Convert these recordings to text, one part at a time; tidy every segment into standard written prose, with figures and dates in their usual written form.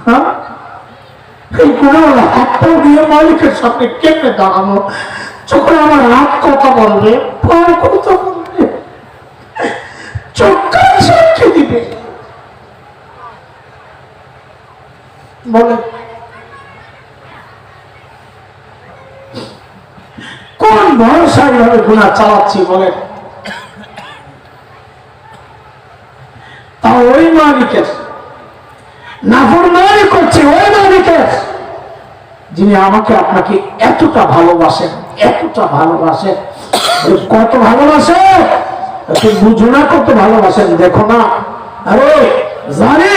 হ্যাঁ, এই গুণাওয়ালা হাতটাও দিয়ে মালিকের সামনে কেমনে দাঁড়াবো? যখন আমার হাত কথা বলবে, পা কথা বলবে, চোখ সাক্ষী দিবে, বলে কোন ভরসায় ভাবে গুণা চালাচ্ছি বলে? তা ওই মালিকের নাফরমানি করছে, ওই মালিকের যিনি আমাকে আপনাকে এতটা ভালোবাসেন, এতটা ভালোবাসেন। কত ভালোবাসে তুই বুঝো না, কত ভালোবাসেন দেখো না। আরে জানি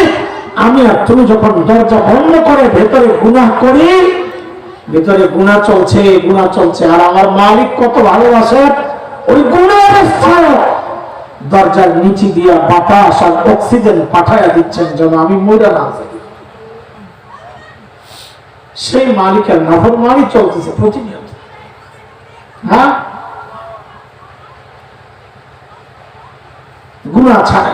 আমি আর তুমি যখন দরজা বন্ধ করে ভেতরে গুনাহ করি, ভেতরে গুনাহ চলছে, আর আমার মালিক কত ভালোবাসে। ওই গুনাহ অবস্থায় দরজার নিচে দিয়া বাতাস আর অক্সিজেন পাঠাইয়া দিচ্ছেন যেন আমি মরে না যাই। সেই মালিকের নাফরমানি চলতেছে প্রতিনিয়ত। হ্যাঁ, গুনাহ ছাড়ে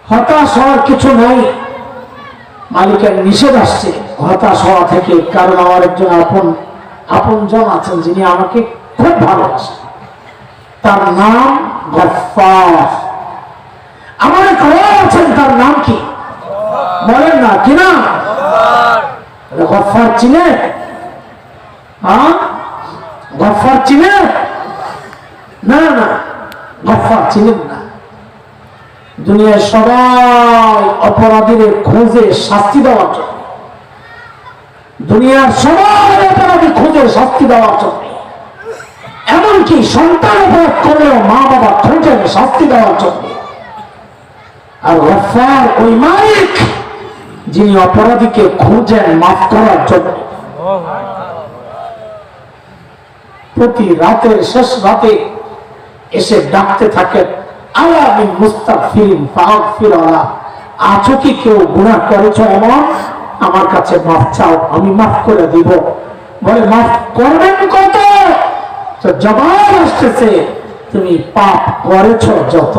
হতাশ হওয়ার কিছু নাই। মালিকের নিষেধ আসছে হতাশ হওয়া থেকে, কারণ আমার একজন আপন জন আছেন যিনি আমাকে খুব ভালোবাসেন, তার নাম গফফার। আমার এক আছেন, তার নাম কি বলেন না? কি না? গফফার চিনে? হ্যাঁ, গফফার চিনে? না না, গফফার চিনেন না। দুনিয়ার সবাই অপরাধীদের খোঁজে শাস্তি দেওয়ার জন্য, দুনিয়ার সবাই অপরাধী খোঁজে শাস্তি দেওয়ার জন্য, এমনকি সন্তান অপরাধ করলেও মা বাবা খোঁজেন শাস্তি দেওয়ার জন্য। আর গফফার ওই মালিক যিনি অপরাধীকে খোঁজেন মাফ করার জন্য। প্রতি রাতের শেষ রাতে এসে ডাকতে থাকেন, আলা মিন মুস্তাগফিরিন ফাগফির আলা, আছো কি কেউ গুনাহ করেছো এমন, আমার কাছে মাফ চাও, আমি মাফ করে দিব। বলে মাফ করবেন কত? তো জবাব আসতেছে, তুমি পাপ করেছো যত।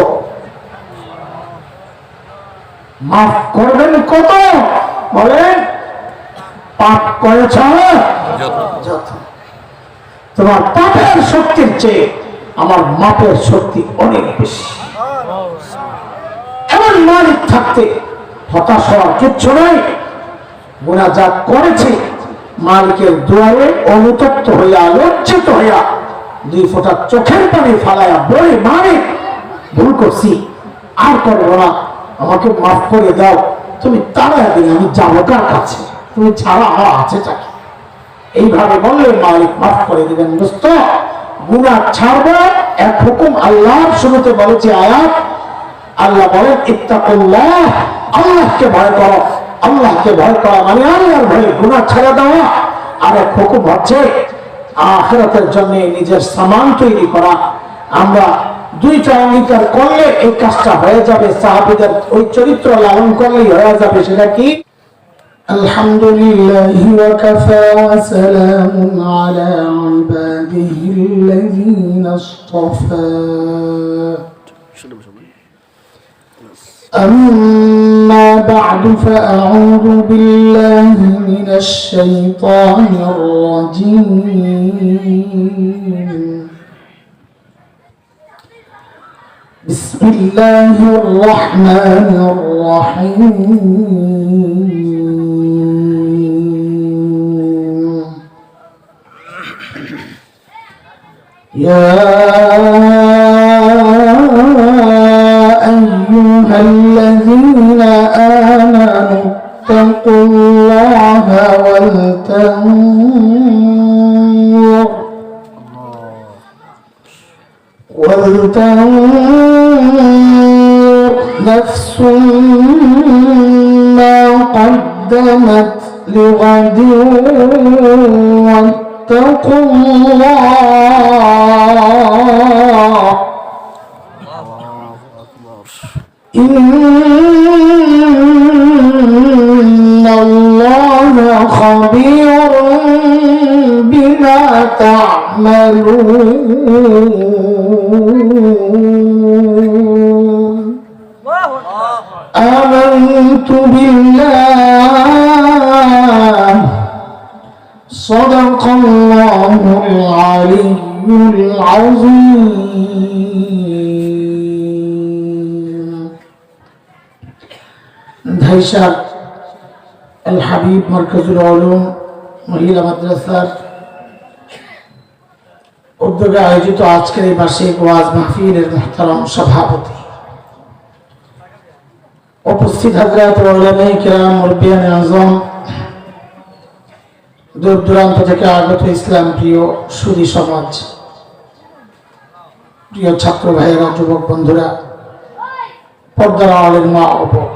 মাফ করবেন কত? বলেন পাপ করেছ যত। তোমার পাপের শক্তির চেয়ে আমার মাপের শক্তি অনেক বেশি। এমন মালিক থাকতে হতাশ হওয়ার কিচ্ছু নাই। মুনাজাত করেছে মালিকের দুয়ারে, অনুতপ্ত হইয়া লজ্জিত হইয়া দুই ফোঁটা চোখের পানি ফালাইয়া বলে, মালিক ভুল করছি, আর করবো না, আমাকে মাফ করে দাও। তুমি তারা দিলে আমি যাবো কার কাছে? তুমি ছাড়া আমার আছে চাকি? এইভাবে বললে মালিক মাফ করে দিবেন। দোস্ত, গুনাহ ছাড়বো এক হুকুম আল্লাহর শুরুতে বলেছে আয়াত। আল্লাহ বলেন ইত্তাকুল্লাহ, আল্লাহকে ভয় করো। আল্লাহকে ভয় করা মানে আল্লাহর ভয়ে গুনাহ ছেড়ে দেওয়া। আর এক হুকুম হচ্ছে আখিরাতের জন্য নিজের সামান তৈরি করা। আমরা দুইটা অঙ্গীকার করলে এই কাজটা হয়ে যাবে। সাহাবীদের ওই চরিত্র লালন করলেই হয়ে যাবে। সেটা কি? আলহামদুলিল্লাহি ওয়া কাফা ওয়া সালামুন আলা ইবাদিহিল্লাযীনা ইসতাফা। أما بعد فأعوذ بالله من الشيطان الرجيم. بسم الله الرحمن الرحيم. يا أيها الذين آمنوا اتقوا الله ولتنظر نفس ما قدمت لغد واتقوا الله إن الله خبير بما تعملون. آمنت بالله العظيم ধাইশার আল হাবিব মারকাজুল উলুম মহিলা মাদ্রাসার উদ্যোগে আয়োজিত আজকের এই বার্ষিক ওয়াজ মাহফিলের মুহতারাম সভাপতি, উপস্থিত হযরত উলামায়ে কিরাম, মুরব্বিয়ানে আযম, দূর দূরান্ত থেকে আগত ইসলাম প্রিয় সুধী সমাজ, প্রিয় ছাত্র ভাইয়েরা, যুবক বন্ধুরা, পর্দার আড়ালের মা ও বোন,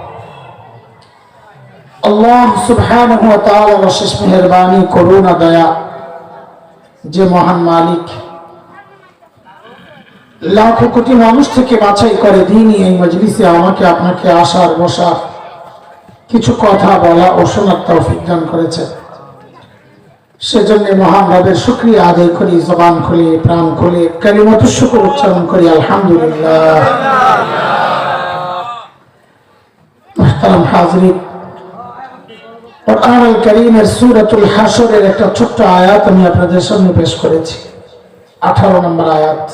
আল্লাহ সুবহানাহু ওয়া তাআলার অশেষ মেহেরবানি, করুণা, দয়া, যে মহান মালিক লাখো কোটি মানুষ থেকে বাছাই করে দিনই এই মজলিসে আমাকে আপনাকে আসার বসার, কিছু কথা বলা ও শোনার তৌফিক দান করেছে, সেজন্য মহান রবের শুকরিয়া আদায় করি, জবান খুলে প্রাণ খুলে কালিমাতুশ শুকর উচ্চারণ করি, আলহামদুলিল্লাহ। মুহতারাম হাজিরিন, কুরআনুল কারীমের সূরাতুল হাশরের একটা ছোট্ট আয়াত আমি আপনাদের সামনে পেশ করেছি, 18 নম্বর আয়াত।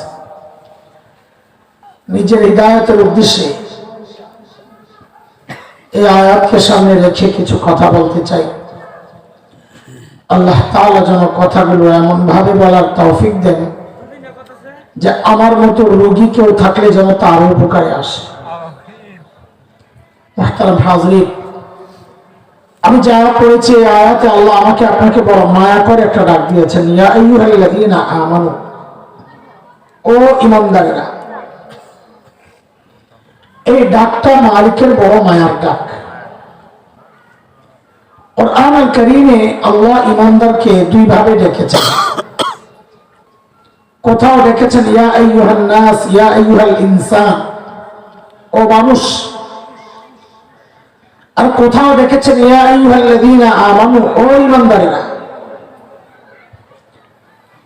নিজের হিদায়াতের উদ্দেশ্যে এই আয়াতকে সামনে রেখে কিছু কথা বলতে চাই। আল্লাহ তাআলা যেন কথাগুলো এমন ভাবে বলার তৌফিক দেন যে আমার মতো রোগী কেউ থাকলে যেন তার উপকারে আসে। মুহতারাম হাজিরিন, আমি যা পড়েছি এই আয়াতে আল্লাহ আমাকে আপনাকে বড় মায়া করে একটা ডাক দিয়েছেন, ইয়া আইয়ুহাল্লাযীনা আমানু, ও ঈমানদারেরা। এই ডাকটা মালিকের বড় মায়ার ডাক। কুরআনুল কারীমে আল্লাহ ঈমানদারকে দুই ভাবে ডেকেছেন। কোথাও ডেকেছেন ইয়া আইয়ুহান নাস, ইয়া আইয়ুহাল ইনসান, ও মানুষ। আর কোথাও ডেকেছেন ইয়া আইয়ুহাল্লাযীনা আমানু, ও ঈমানদারেরা।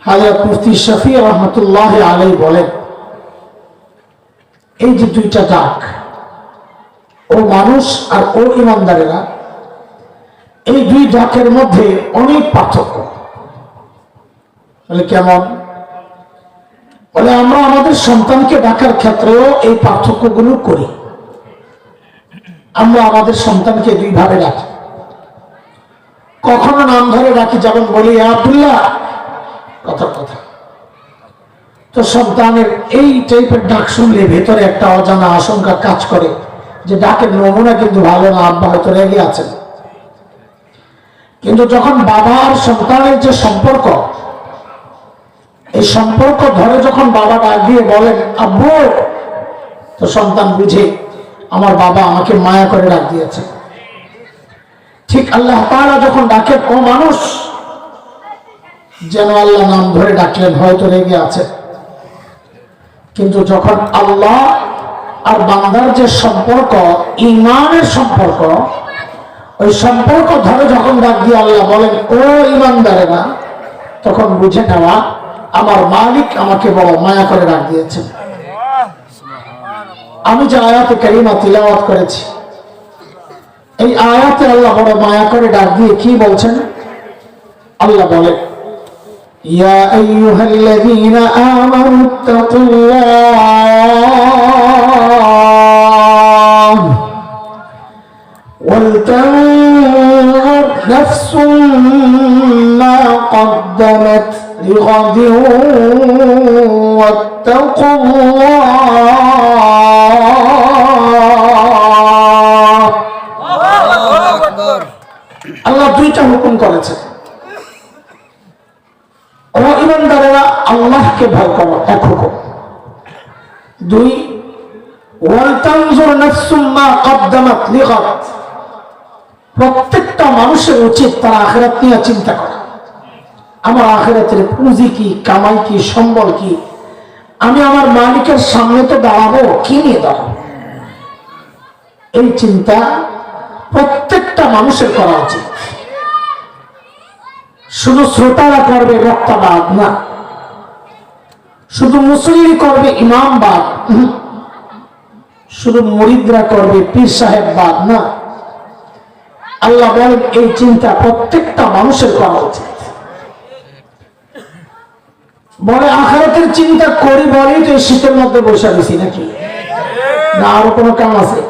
হযরত মুফতি শফি রাহমাতুল্লাহি আলাইহি বলেন, এই যে দুইটা ডাক, ও মানুষ আর ও ঈমানদারেরা, এই দুই ডাকের মধ্যে অনেক পার্থক্য। বলে কেমন? বলে আমরা আমাদের সন্তানকে ডাকার ক্ষেত্রেও এই পার্থক্যগুলো করি। আমরা আমাদের সন্তানকে দুই ভাবে ডাকি। কখনো নাম ধরে ডাকি, যেমন বলি আব্দুল্লাহ, কথার কথা। তো সন্তানের এই টাইপের ডাক শুনলে ভেতরে একটা অজানা আশঙ্কা কাজ করে যে ডাকের নমুনা কিন্তু ভালো না, আব্বা হয়তো রেগে আছেন। কিন্তু যখন বাবা আর সন্তানের যে সম্পর্ক, এই সম্পর্ক ধরে যখন বাবা ডাক দিয়ে বলেন আব্বু, তো সন্তান বুঝে আমার বাবা আমাকে মায়া করে ডাক দিয়েছে। ঠিক আল্লাহ তাআলা যখন ডাকেন ও মানুষ, যেন আল্লাহ নাম ধরে ডাকলেন, হয়তো রেগে আছে। কিন্তু যখন আল্লাহ আর বান্দার যে সম্পর্ক, ঈমানের সম্পর্ক, ওই সম্পর্ক ধরে যখন ডাক দিয়ে আল্লাহ বলেন ও ঈমানদারেরা, তখন বুঝে নেওয়া আমার মালিক আমাকে বড় মায়া করে ডাক দিয়েছেন। আমি যে আয়াতে কারিমা তিলাওয়াত করেছি, এই আয়াতে আল্লাহ বড় মায়া করে ডাক দিয়ে কি বলছেন? আল্লাহ বলেন, ইয়া আইয়ুহাল্লাযীনা আমানুত্তাকুল্লাহ ওয়ালতানজুর নাফসুম মা কদ্দামাত লিগাদিন ওয়াত্তাকুল্লাহ। আল্লাহ দুইটা হুকুম করেছেন। ও ঈমানদারেরা, আল্লাহকে ভয় করো, এক হুকুম। দুই, ওয়ালতানজুর নাফসুম মা কদ্দামাত লিগাদ, প্রত্যেকটা মানুষের উচিত তার আখিরাত নিয়ে চিন্তা করা। আমার আখিরাতের পুঁজি কি, কামাই কি, সম্বল কি, আমি আমার মালিকের সামনে তো দাঁড়াবো, কি নিয়ে দাঁড়াবো? এই চিন্তা প্রত্যেকটা মানুষের করা উচিত। শুধু শ্রোতারা করবে বক্তাবাদ না, শুধু মুসল্লি করবে ইমামবাদ, শুধু মুরিদরা করবে পীর সাহেববাদ না। আল্লাহ বলেন এই চিন্তা প্রত্যেকটা মানুষের করা উচিত। বলে আখিরাতের চিন্তা করি বলেই তো শীতের মধ্যে বসে দিছি নাকি, না আরো কোনো কাম আছে?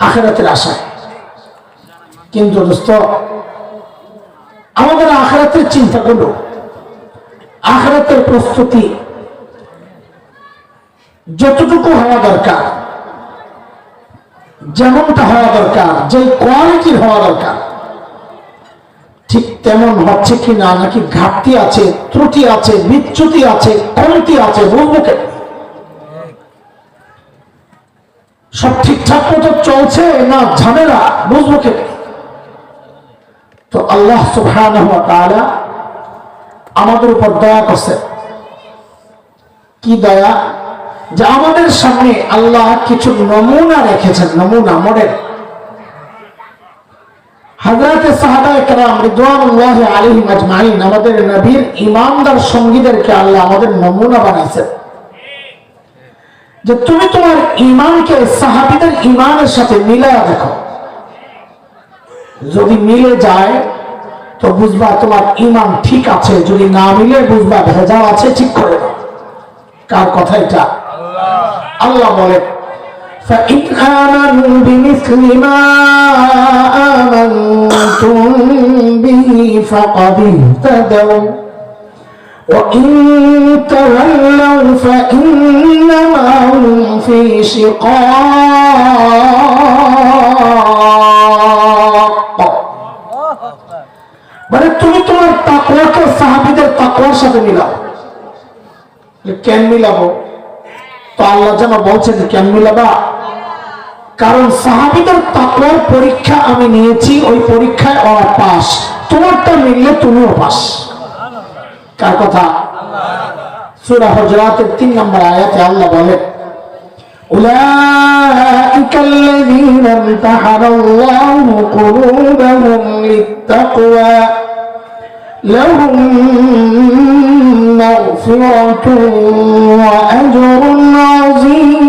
আখিরাতের আশায়। কিন্তু দোস্ত, আমাদের আখিরাতের চিন্তা করলো, আখিরাতের প্রস্তুতি যতটুকু হওয়া দরকার, যেমনটা হওয়া দরকার, যে কোয়ালিটির হওয়া দরকার, ঠিক তেমন হচ্ছে কি না, নাকি ঘাটতি আছে, ত্রুটি আছে, বিচ্যুতি আছে, কমতি আছে, বুঝবো কে? সব ঠিকঠাক মতো চলছে না ঝামেলা, বুঝবো কে? তো আল্লাহ সুবহানাহু ওয়া তাআলা আমাদের উপর দয়া করছে। কি দয়া? যে আমাদের সামনে আল্লাহ কিছু নমুনা রেখেছেন, নমুনা, মডেল। হযরতে সাহাবায়ে কেরাম রিদওয়ানুল্লাহি আলাইহিম আজমাইন, আমাদের নবীর ঈমানদার সঙ্গীদেরকে আল্লাহ আমাদের নমুনা বানাইছেন, যে তুমি তোমার ঈমানকে সাহাবীদের ঈমানের সাথে মিলায়া দেখো। যদি মিলে যায় তো বুঝবা তোমার ঈমান ঠিক আছে, যদি না মিলে বুঝবা ভেজাল আছে, ঠিক করে দাও। কার কথা এটা? আল্লাহ বলে فَإِنْ آمَنُوا بِمِثْلِ مَا آمَنْتُمْ بِهِ فَقَدِ اهْتَدَوْا وَإِنْ تَوَلَّوْا فَإِنَّمَا هُمْ فِي شِقَاقٍ। মানে তুমি তোমার তাকওয়াকে সাহাবীদের তাকওয়ার সাথে মিলাও। কেন মিলাবো? তো আল্লাহ যেন বলছেন কেন মিলাবা? কারণ সাহাবীদের তাকওয়ার পরীক্ষা আমি নিয়েছি, ওই পরীক্ষায় ওরা পাস, তোমারটা মিললে তুমিও পাস। কার কথা? সূরা হুজুরাতের 3 নম্বর আয়াতে আল্লাহ বলে উলাইকাল্লাযীনা ইমতাহানাল্লাহু কুলুবাহুম লিত্তাকওয়া লাহুম মাগফিরাতুন ওয়া আজরুন আযীম।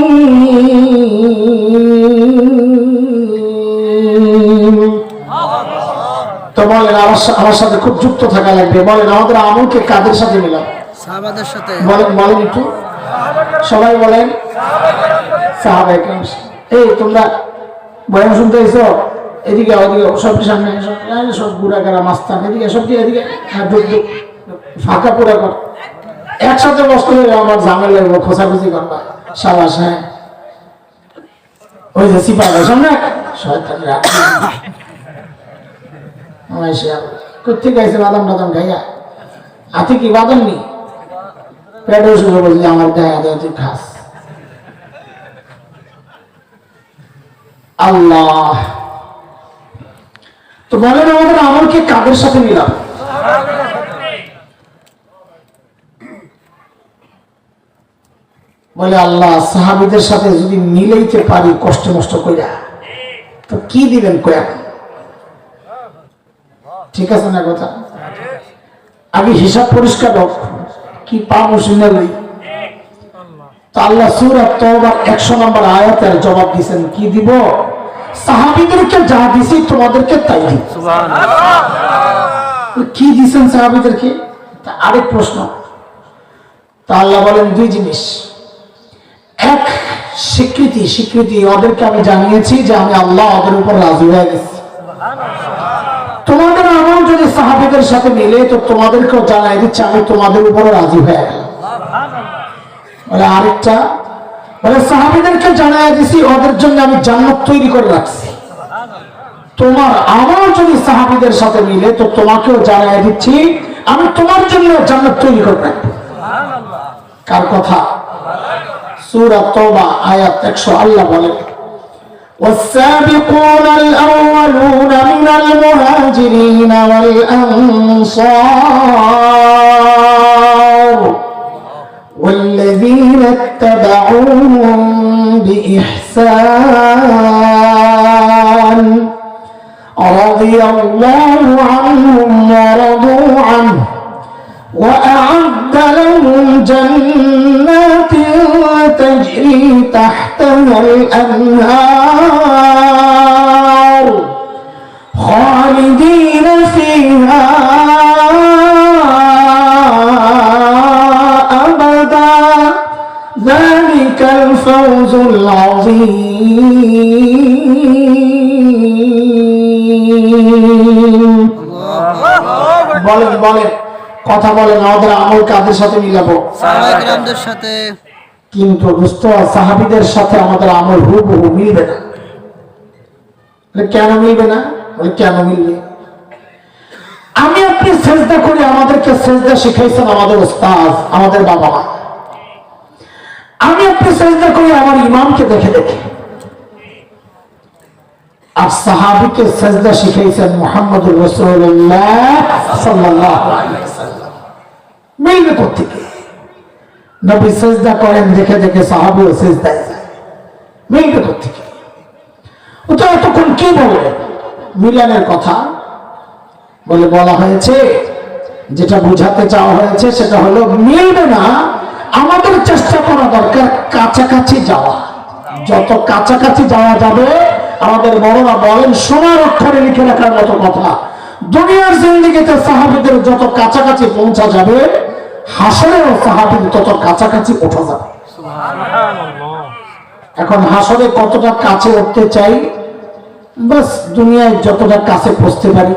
তো বলেন, আমার সাথে খুব যুক্ত থাকা লাগবে। বলেন আমাদের আমলকে কাদের সাথে মিলাম? সাহাবাদের সাথে। বলেন বলেন একটু সবাই বলেন সাহাবায়ে কেরাম। এই তোমরা বয়ান শুনতে এসো, এদিকে ওদিকে সব সামনে সব গুড়াগাড়া মাস্তান, এদিকে সব এদিকে ফাঁকা পুরা কর, একসাথে বসতে হলে আমার ঝামেলা লাগবে, খোঁচাখুচি করবা। সাবাস। হ্যাঁ, ওই যে সিপা সামনে শয়তান কোথেকে গাইছে বাদাম টাদাম খাইয়া, হাতে কি বাদাম নি পেটে শুরু বলছি আমার দেখা দেয় তুই খাস। আল্লাহ তো বলেন আমাদের আমলকে কাদের সাথে মিলাম? বলে আল্লাহ সাহাবীদের সাথে যদি মিলাইতে পারি কষ্ট মষ্ট কইরা, তো কি দিবেন কয়া? ঠিক আছে না কথা? আগে হিসাব পরিষ্কার হোক, কি পাবো শুনে লই। তো আল্লাহ সূরা তাওবার 100 নম্বর আয়াতের জবাব দিবেন, কি দিব? সাহাবীদেরকে যা দিছি তোমাদেরকে তাই দিব। সুবহানাল্লাহ। কি দিবেন সাহাবীদেরকে? আরেক প্রশ্ন। তা আল্লাহ বলেন দুই জিনিস। এক, স্বীকৃতি ওদেরকে আমি জানিয়েছি যে আমি আল্লাহ ওদের উপর রাজি হয়ে গেছি। তোমাদের আমল যদি সাহাবীদের সাথে মিলে তো তোমাদেরকেও জানাই দিচ্ছি আমি তোমাদের উপর রাজি হয়ে গেলাম। বলে আরেকটা, বলে সাহাবীদেরকে জানাই দিছি ওদের জন্য আমি জান্নাত তৈরি করে রাখছি। তোমার আমল যদি সাহাবীদের সাথে মিলে তো তোমাকেও জানাই দিচ্ছি আমি তোমার জন্য জান্নাত তৈরি করে রাখবো। কার কথা? সূরা তাওবা আয়াত 100 আল্লাহ বলেন والسابقون الأولون من المهاجرين والأنصار والذين اتبعوهم بإحسان رضي الله عنهم ورضوا عنه وأعد لهم جنات تجري تحتها الأنهار خالدين فيها বলেন বলেন, কথা বলেন, আমাদের আমল কাদের সাথে মিলাবো? সাহাবায়ে কেরামদের সাথে। কিন্তু দোস্ত, সাহাবীদের সাথে আমাদের আমল হুবহু মিলবে না। কেন মিলবে না? কেন মিলবে? আমি আপনি সেজদা করি, আমাদেরকে সেজদা শিখাইছেন আমাদের উস্তাদ, আমাদের বাবা মা। আমি আপনি সেজদা করি আমার ইমামকে দেখে দেখে, আর সাহাবীকে সেজদা শিখাইছেন মুহাম্মদুর রাসূলুল্লাহ সাল্লাল্লাহু আলাইহি ওয়াসাল্লাম। মিলবে কোত্থেকে? নবী সেজদা করেন দেখে দেখে সাহাবীও সেজদায় যায়, মিলবে কোত্থেকে? ও তো এতক্ষণ কি বলে মিলানের কথা বলে? বলা হয়েছে, যেটা বুঝাতে চাওয়া হয়েছে সেটা হলো মিলবে না। আমাদের চেষ্টা করা দরকার কাছাকাছি যাওয়া, যত কাছাকাছি যাওয়া যাবে। আমাদের বড়রা বলেন, সোনার অক্ষরে লিখে রাখার মতো কথা, দুনিয়ার জিন্দেগিতে সাহাবীদের যত কাছাকাছি পৌঁছা যাবে, হাসরেও সাহাবীর তত কাছাকাছি ওঠা যাবে। এখন হাসরে কতটা কাছে উঠতে চাই, বাস দুনিয়ায় যতটা কাছে পৌঁছতে পারি।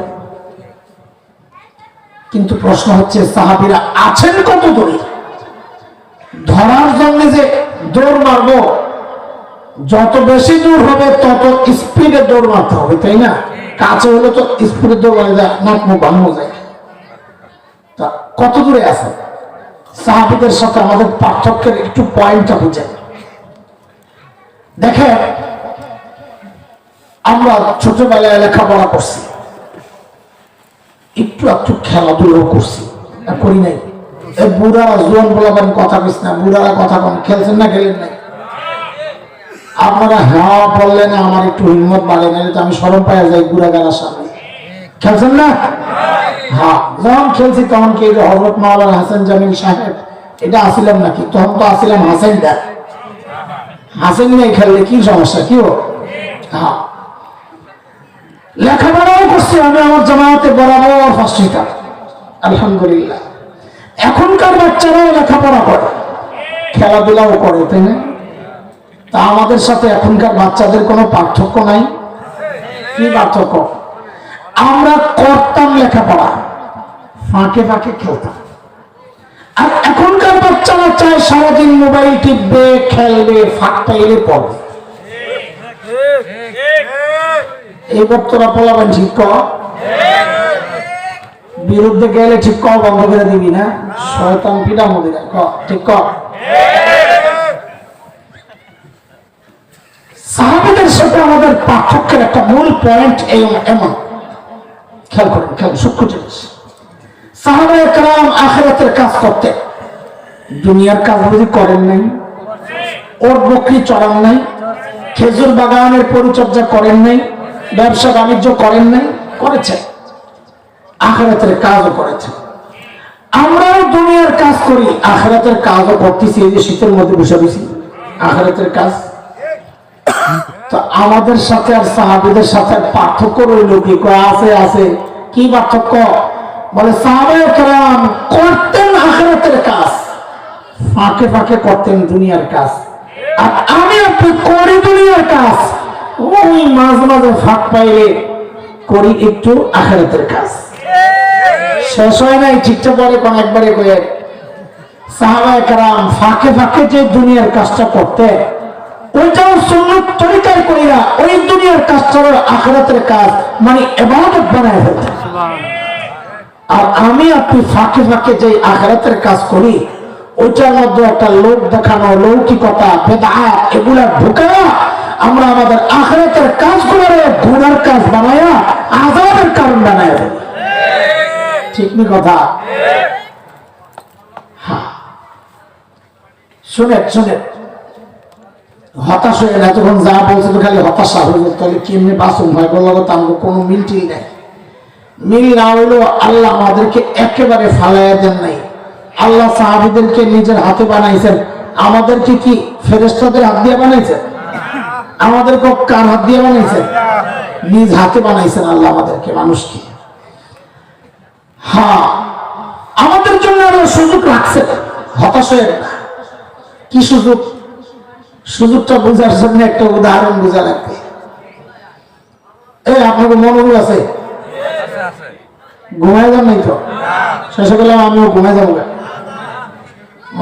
কিন্তু প্রশ্ন হচ্ছে, সাহাবীরা আছেন কত দূরে? ধরার জন্য যে দৌড় মারবো, যত বেশি দূর হবে তত স্পিডে দৌড় মারতে হবে, তাই না? কাছে হলে তো স্পিডে দৌড় মারা যায়, নাক মুখ ভাঙানো যায়। তা কত দূরে আছে? সাহাবীদের সাথে আমাদের পার্থক্যের একটু পয়েন্টটা বুঝেন। দেখেন, আমরা ছোটবেলায় লেখাপড়া করছি, একটু একটু খেলাধুলো করছি, করি নাই? এই বুড়ারা জোয়ান বলাবেন কথা কইস না, বুড়ারা কথা কম, খেলছেন না খেলেন নাই? আপনারা হ্যাঁ বললেন না, আমার একটু হিম্মত বাড়ে না, আমি শরম পাই যাই বুড়াগার সামনে। খেলছেন না? হ্যাঁ, যখন খেলছি তখন কি হযরত মাওলানা হাসান জামিল সাহেব এটা আসিলাম নাকি? তখন তো আসিলাম হাসান দা। হাসান নাই খেললে কি সমস্যা? কি হোক? হ্যাঁ, লেখাপড়াও করছি আমি, আমার জামাতে বরাবর ফার্স্ট হইতাম, আলহামদুলিল্লাহ। এখনকার বাচ্চারাও লেখাপড়া করে, খেলাধুলাও করে, তাই না? তা আমাদের সাথে এখনকার বাচ্চাদের কোনো পার্থক্য নাই। কি পার্থক্য? আমরা করতাম লেখাপড়া, ফাঁকে ফাঁকে খেলতাম। আর এখনকার বাচ্চারা চায় সারাদিন মোবাইল টিপবে, খেলবে, ফাঁক পাইলে পড়বে। এই বক্তরা বলাবেন ঠিক কর, বিরুদ্ধে গেলে ঠিক কর, বন্ধ করে দিবি না, শয়তান পিটা মদিনা ক, ঠিক কর। সাহাবীদের সাথে আমাদের পার্থক্যের একটা মূল পয়েন্ট এমন, খেয়াল করেন, খেয়াল, সূক্ষ্ম জিনিস। সাহাবায়ে কেরাম আখিরাতের কাজ করতে, দুনিয়ার কাজ বুঝি করেন নাই? ওর বকরি চড়ান নাই, খেজুর বাগানের পরিচর্যা করেন নাই, ব্যবসা বাণিজ্য করেন নাই? করেছে। আখিরাতের কাজও করেছে। আমরাও দুনিয়ার কাজ করি, আখিরাতের কাজও করতেছি। এই যে শীতের মধ্যে বসে বসি, আখিরাতের কাজ। তো আমাদের সাথে আর সাহাবীদের সাথে পার্থক্য রইল কি? আছে আছে। কি পার্থক্য? বলে সাহাবায়ে কেরাম করতেন আখিরাতের কাজ, ফাঁকে ফাঁকে করতেন দুনিয়ার কাজ। আর আমি আপনি করি দুনিয়ার কাজ, ওই মাঝে মাঝে ফাঁক পাইলে করি একটু আখিরাতের কাজ। শেষ হয় নাই, ঠিকঠাক পরে কোন একবারে কয়ে। সাহাবায়ে কেরাম ফাঁকে ফাঁকে যে দুনিয়ার কাজটা করতে, ওইটাও সুন্নত তরিকায় কইরা ওই দুনিয়ার কাজটারও আখিরাতের কাজ, মানে ইবাদত বানায় ফেলতে। আর আমি আপনি ফাঁকে ফাঁকে যে আখিরাতের কাজ করি, ওইটার মধ্যে একটা লোক দেখানো, লৌকিকতা, বেদাত এগুলা ঢুকায়া আমরা আমাদের আখিরাতের কাজগুলোর গুনার কাজ বানায়া আযাবের কারণ বানায় ফেলি। ঠিক নি কথা? হ্যাঁ, শুনে শুনে হতাশ হয়ে না, তখন যা বলছে তো খালি হতাশা হয়ে যেত। তাহলে কেমনি বাসুম হয় বললো, তো আমাকে কোনো মিলটিই নাই। মিল না হইলো আল্লাহ আমাদেরকে একেবারে ফালাইয়া দেন নাই। আল্লাহ সাহাবীদেরকে নিজের হাতে বানাইছেন, আমাদেরকে কি ফেরেশতাদের হাত দিয়ে বানাইছেন? আমাদেরকে কার হাত দিয়ে বানাইছেন? নিজ হাতে বানাইছেন আল্লাহ আমাদেরকে, মানুষকে। হ্যাঁ, আমাদের জন্য আল্লাহ সুযোগ রাখছেন, হতাশ হয়ে না। কি সুযোগ? সুযোগটা বোঝার জন্য একটা উদাহরণ বোঝা লাগবে। এই আপনাকে মনোযোগ আছে? ঘুমায় যান নাই তো? শেষে গেলাম আমিও ঘুমায় যাবো।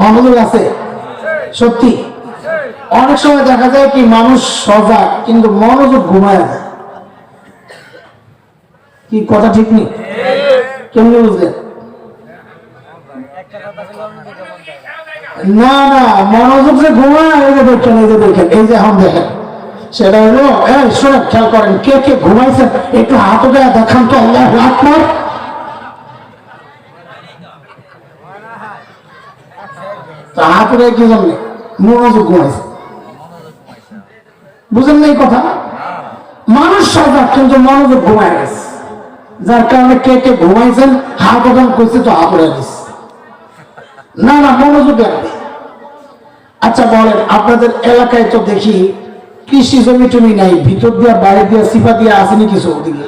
মনোযোগ আছে? সত্যি অনেক সময় দেখা যায় কি মানুষ সজাগ কিন্তু মনোযোগ ঘুমায় যায়। কি কথা ঠিক নেই? কেমনি বুঝলেন? না না, মনোযোগ যে ঘুমায় এই যে দেখেন, এই যে দেখেন, এই যে এখন দেখেন, সেটা হলো শোনেন, খেয়াল করেন, কে কে ঘুমাইছেন একটু হাত উঠে দেখান তো। আল্লাহু আকবার। হাত উঠে কি জন্য? মনোযোগ ঘুমাইছে। বুঝেন না এই কথা? মানুষ সজাগ কিন্তু মনোযোগ ঘুমায় গেছে, যার কারণে কে কে ঘুমাইছেন হাত ওঠান করছে তো হাত উঠে দিচ্ছে। না না, মনোযোগ লাগবে। আচ্ছা বলেন, আপনাদের এলাকায় তো দেখি কৃষি জমি টমি নাই, ভিতর দিয়া বাড়ি দিয়া সিপা দিয়া আসেনি কিছু? ওদিকে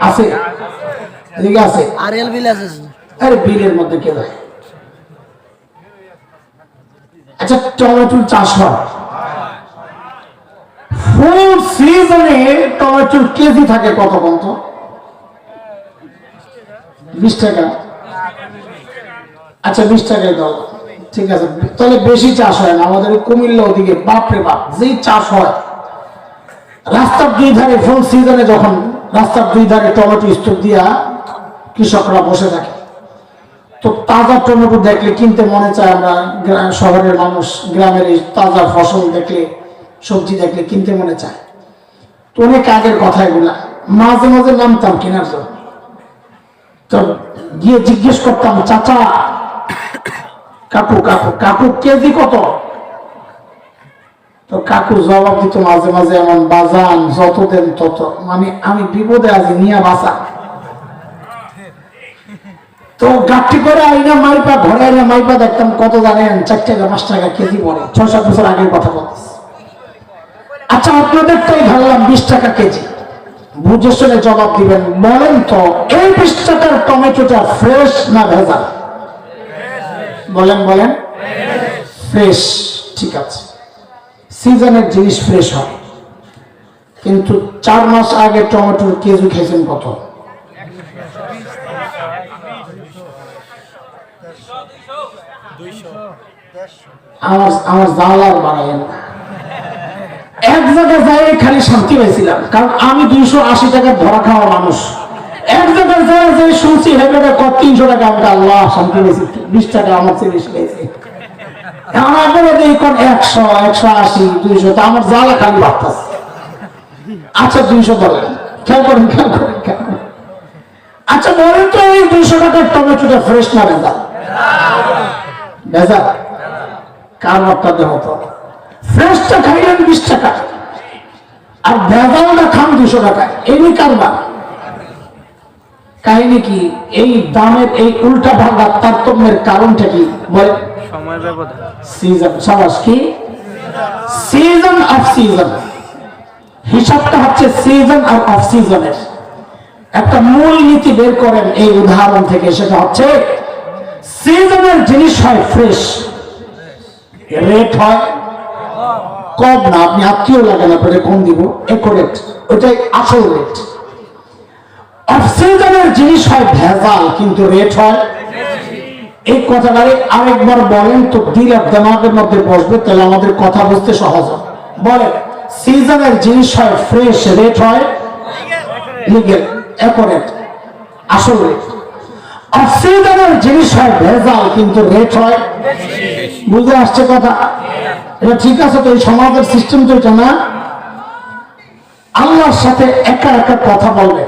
আছে, এদিকে আছে। আরে বিলের মধ্যে কে যায়? আচ্ছা টমেটোর চাষ হয়, ফুল সিজনে টমেটোর কেজি থাকে কত কত? 20 টাকা। আচ্ছা 20 টাকায় দাও, ঠিক আছে। তাহলে বেশি চাষ হয় না আমাদের কুমিল্লা ওদিকে? বাপরে বাপ, যেই চাষ হয় রাস্তার দুই ধারে, ফুল সিজনে যখন রাস্তার দুই ধারে টমেটো স্টোর দিয়া কৃষকরা বসে থাকে, তো তাজা টমেটো দেখলে কিনতে মনে চায়। আমরা শহরের মানুষ গ্রামের এই তাজা ফসল দেখলে, সবজি দেখলে কিনতে মনে চায়। তো অনেক আগের কথা এগুলা, মাঝে মাঝে নামতাম কেনার জন্য, তো গিয়ে জিজ্ঞেস করতাম, চাচা কাকু কাকু কাকু কেজি কত? তো কাকু জবাব দিত মাঝে মাঝে এমন, বাজান যত দেন তত। মানে আমি বিপদে আছি, নিয়ে বাঁচা। তো গাঠি করে আইনা মাইপা, ঘরে আইনা মাইপা দেখতাম কত জানেন? 4 টাকা 5 টাকা কেজি পড়ে। 6-7 বছর আগের কথা বলতেছি। আচ্ছা আপনাদের তাই ধরলাম 20 টাকা কেজি, বুঝে শুনে জবাব দিবেন। বলেন তো এই 20 টাকার টমেটোটা ফ্রেশ না ভেজাল? বলেন বলেন। ফ্রেশ, ঠিক আছে। সিজনের জিনিস ফ্রেশ হয়, কিন্তু 4 মাস আগে টমেটোর কেজি খেয়েছেন কত? আমার জানলার বাড়াইয়েন না। এক জায়গায় যাই খালি শান্তি পাইছিলাম, কারণ আমি 280 টাকা ধরা খাওয়া মানুষ। এক জায়গায় যাই যে শুনছি হেবে 300 টাকা, আমি আল্লাহ শান্তি পেয়েছি। 20 টাকা আমার চেয়ে বেশি পেয়েছি। আমার বলে দিই 100, 180, 200, তো আমার জ্বালা খালি বাড়তেছে। আচ্ছা 200 বলেন, খেয়াল করেন খেয়াল করেন খেয়াল করেন। আচ্ছা বলেন তো এই 200 টাকার টমেটোটা ফ্রেশ না ভেজাল? ভেজাল। কার মতটা হতো? ফ্রেশটা খাইলেন 20 টাকা, আর ভেজালটা খান 200 টাকা। এই কারবার কাহিনী কি? এই দামের এই উল্টা ভাঙা তারতম্যের কারণটা কি? বলে সময় ব্যবধান। সিজন সবাস কি? Season off season. হিসাবটা হচ্ছে সিজন আর অফ সিজনের। একটা মূল নীতি বের করেন এই উদাহরণ থেকে, সেটা হচ্ছে সিজনের জিনিস হয় ফ্রেশ, রেট হয় কম না। আপনি আত্মীয় লাগান, আপনাকে কম দিব, একুরেট, ওইটাই আসল রেট। অফ সিজনের জিনিস হয় ভেজাল, কিন্তু রেট হয়। এই কথাটারে আরেকবার বলেন তো, দিল আর দিমাগের মধ্যে বসবে, তাহলে আমাদের কথা বুঝতে সহজ হবে। বলেন, সিজনের জিনিস হয় ফ্রেশ, রেট হয় লিগ্যাল, একুরেট, আসল রেট। অফ সিজনের জিনিস হয় ভেজাল, কিন্তু রেট হয়। বুঝে আসছে কথা? এটা ঠিক আছে তো? এই সমাজের সিস্টেম তো এটা না। আল্লাহর সাথে একা একা কথা বলবে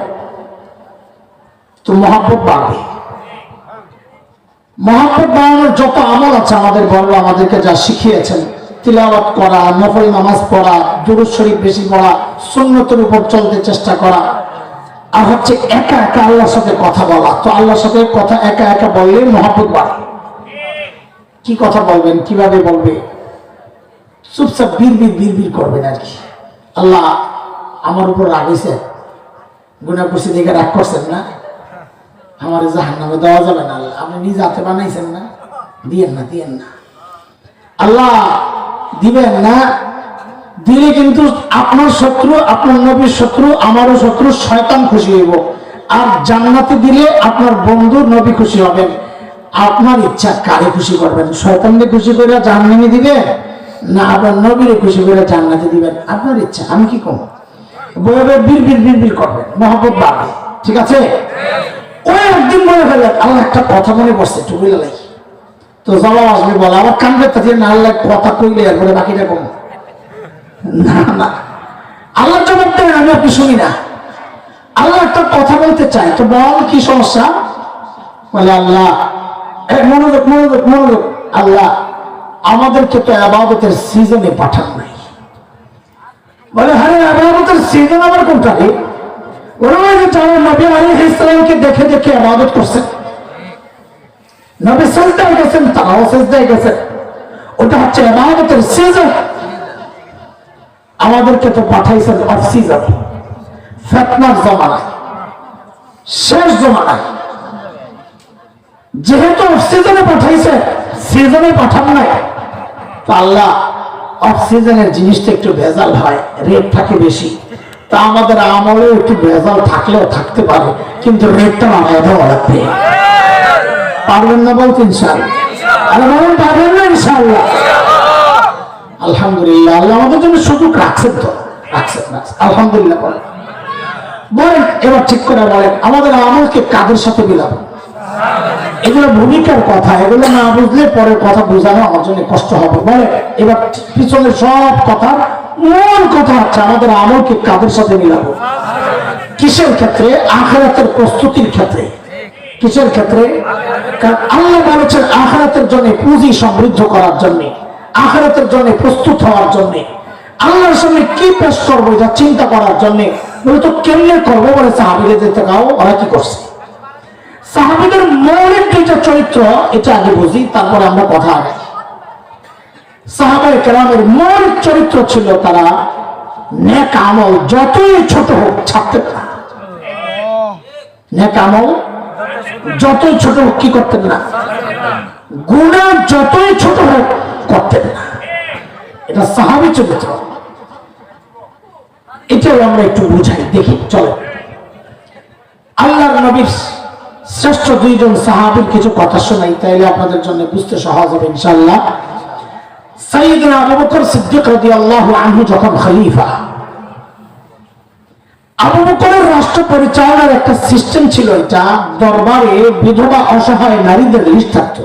তো মহব্বত বাড়বে। মহব্বত বাড়ানোর যত আমল আছে আমাদের বড় আমাদেরকে যা শিখিয়েছেন, তিলাওয়াত করা, নফল নামাজ পড়া, দুরূদ শরীফ বেশি পড়া, সুন্নতের উপর চলতে চেষ্টা করা, আর হচ্ছে একা একা আল্লাহর সাথে কথা বলা। তো আল্লাহর সাথে কথা একা একা বললে মহব্বত বাড়ে। কি কথা বলবেন, কিভাবে বলবে? চুপচাপ বিড়বিড় করবেন আর কি। আল্লাহ আমার উপর রাগ হয়েছে, গুনাহ করছি দেখে রাগ করছেন না, আমার জাহান্নামে দেওয়া যাবে না। আপনি নিজে হাতে বানাইছেন না, দিয়েন না দিয়েন না। আল্লাহ দিবেন না। দিলে কিন্তু আপনার শত্রু, আপনার নবীর শত্রু, আমারও শত্রু শয়তান খুশি হইব। আর জান্নাতে দিলে আপনার বন্ধু নবী খুশি হবেন। আপনার ইচ্ছা কারে খুশি করবেন? শয়তানকে খুশি করে জাহান্নামে দিবেন, না আপনার নবীরে খুশি করে জান্নাতে দিবেন? আপনার ইচ্ছা। আমি কি করবো? বয়ে বয়ে বিড়বিড় করবেন, মহব্বত বাড়বে। ঠিক আছে? ওই একদিন মনে ফেলেন আল্লাহ একটা কথা মনে পড়ছে, একটু বলে লাই তো জবাব আসবে, বলে আবার কানবে তাতে না, আল্লাহ কথা কইলে এরপরে বাকিটা কম না না, আল্লাহ জবাব দেন, আমি আপনি শুনি না। আল্লাহ একটা কথা বলতে চাই, তো বল কি সমস্যা? বলে আল্লাহ, মনোযোগ মনোযোগ মনোযোগ, আল্লাহ আমাদেরকে তো ইবাদতের সিজনে পাঠান নাই। বলে হ্যাঁ, ইবাদতের সিজন আবার কোনটা রে? ওরা যে যারা নবী আলাইহিস সালামকে দেখে দেখে ইবাদত করছেন, নবী সিজদায় গেছেন, তারাও সিজদায় গেছেন, ওটা হচ্ছে ইবাদতের সিজন। আমাদেরকে তো পাঠাইছেন অফ সিজন, ফিতনার জামানায়, শেষ জামানায়। যেহেতু অফ সিজনে পাঠাইছে, সিজনে পাঠান নাই, তো আল্লাহ অফ সিজনের জিনিসটা একটু ভেজাল হয়, রেট থাকে বেশি। তা আমাদের আমলে একটু ভেজাল থাকলেও থাকতে পারে, কিন্তু রেটটা আলাদা লাগবে। পারবেন না বলতে? ইনশাআল্লাহ। আরে বলেন পারবেন না? ইনশাআল্লাহ। আলহামদুলিল্লাহ, আল্লাহ আমাদের জন্য সুযোগ রাখছেন, তো রাখছেন। আলহামদুলিল্লাহ বলেন। বলেন এবার ঠিক করে বলেন, আমাদের আমলকে কাদের সাথে মিলাবো? এগুলো ভূমিকার কথা, এগুলো না বুঝলে পরে কথা বোঝানো আমার জন্য কষ্ট হবে। বলে এবার পিছনে সব কথার মূল কথা হচ্ছে আমাদের আমলকে কাদের সাথে মিলাবো? কিসের ক্ষেত্রে? আখিরাতের প্রস্তুতির ক্ষেত্রে। কিসের ক্ষেত্রে? কারণ আল্লাহ বলেছেন আখিরাতের জন্য পুঁজি সমৃদ্ধ করার জন্য, আখিরাতের জন্য প্রস্তুত হওয়ার জন্য, আল্লাহর সামনে কি পেশ করবো এটা চিন্তা করার জন্য। বলে তো কেমনে করবো? বলে সাহাবীদের যেতে গাও, ওরা কি করছে? সাহাবীদের মৌলিক দুইটা চরিত্র, এটা আগে বুঝি, তারপরে আমরা কথা আগে। সাহাবায়ে কেরামের মৌলিক চরিত্র ছিল, তারা নেক আমল যতই ছোট হোক ছাড়তেন না। নেক আমল যতই ছোট হোক কি করতেন না? গুনাহ যতই ছোট হোক করতেন না। এটা সাহাবী চরিত্র। এটাও আমরা একটু বুঝাই, দেখি চলো। আল্লাহর নবীর শ্রেষ্ঠ দুইজন সাহাবীর কিছু কথা শোনাই, তাইলে আপনাদের জন্য বুঝতে সহজ হবে ইনশাআল্লাহ। সাইয়েদনা আবু বকর সিদ্দিক রাদিয়াল্লাহু আনহু যখন খলিফা, আবু বকরের রাষ্ট্র পরিচালনার একটা সিস্টেম ছিল, এটা দরবারে বিধবা অসহায় নারীদের লিস্ট থাকতো।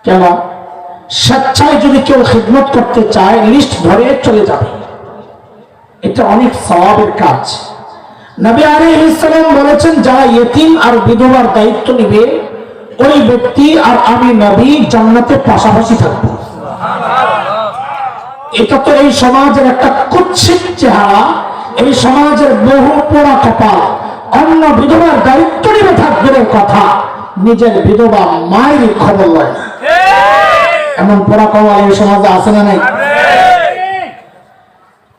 কেন? স্বেচ্ছায় যদি কেউ খিদমত করতে চায় লিস্ট ধরে চলে যাবে, এটা অনেক সওয়াবের কাজ। নবী আলাইহিস সালাম বলেছেন যারা ইতিম আর বিধবার দায়িত্ব নেবে, ওই ব্যক্তি আর আমি নবী জান্নাতে পাশাপাশি থাকবো। এটা তো এই সমাজের একটা কুৎসিত চেহারা, এই সমাজের বহু পোড়া কপাল। অন্য বিধবার দায়িত্ব নেবে থাকবে কথা, নিজের বিধবা মায়ের খবর লয় না। এমন পোড়া কপাল এই সমাজে আছে না নাই?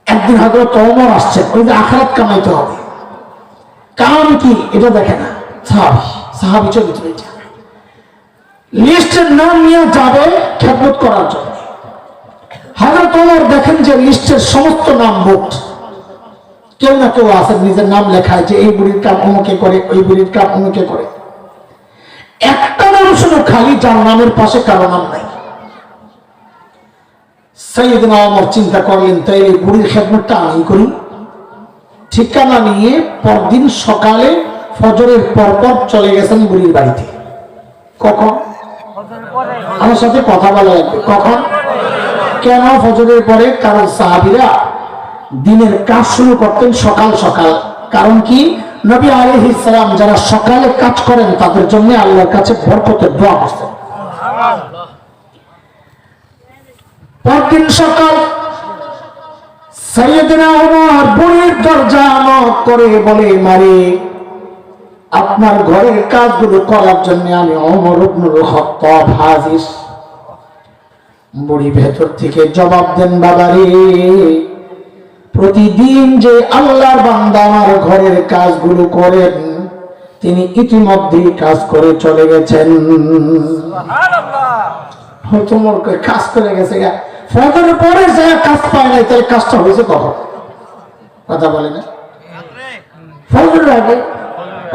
একদিন হযরত ওমর আসছে, ওই যে আখিরাত কামাইতে হবে, কারণ কি এটা দেখে না। সাহাবী চরিত্র এটা। লিস্টের নাম নিয়ে যাবে খেদমত করার জন্য। হযরত ওমর দেখেন যে লিস্টের সমস্ত নাম বুকড, কেউ না কেউ আছে নিজের নাম লেখায় যে এই বুড়ির কাম অমুকে করে, ওই বুড়ির কাম অমুকে করে। একটা নাম শুধু খালি, যার নামের পাশে কারো নাম নাই। সাইয়েদনা ওমর চিন্তা করলেন, তাই এই বুড়ির খেদমতটা আমি করি। ঠিকানা নিয়ে পরদিন সকালে ফজরের পরপর চলে গেছেন বুড়ির বাড়িতে। কখন? আমার সাথে কথা বলা লাগবে। কখন? কেন ফজরের পরে? কারণ সাহাবীরা দিনের কাজ শুরু করতেন সকাল সকাল। কারণ কি? নবী আলাইহিস সালাম যারা সকালে কাজ করেন তাদের জন্য আল্লাহর কাছে বরকতের দোয়া করতেন। পরদিন সকাল সাইয়েদনা ওমর বুড়ির দরজা নক করে বলে, মারে আপনার ঘরের কাজগুলো করার জন্য আমি ওমর ইবনুল খাত্তাব হাজির। বুড়ি ভেতর থেকে জবাব দেন, বাবারে প্রতিদিন যে আল্লাহর বান্দা আমার ঘরের কাজগুলো করেন, তিনি ইতিমধ্যে কাজ করে চলে গেছেন। হয়তো মোর কাজ করে গেছে গা, ফজরের পরে যে কাজ পায় নাই, তাহলে কাজটা হয়েছে কখন? কথা বলে না, ফজরের আগে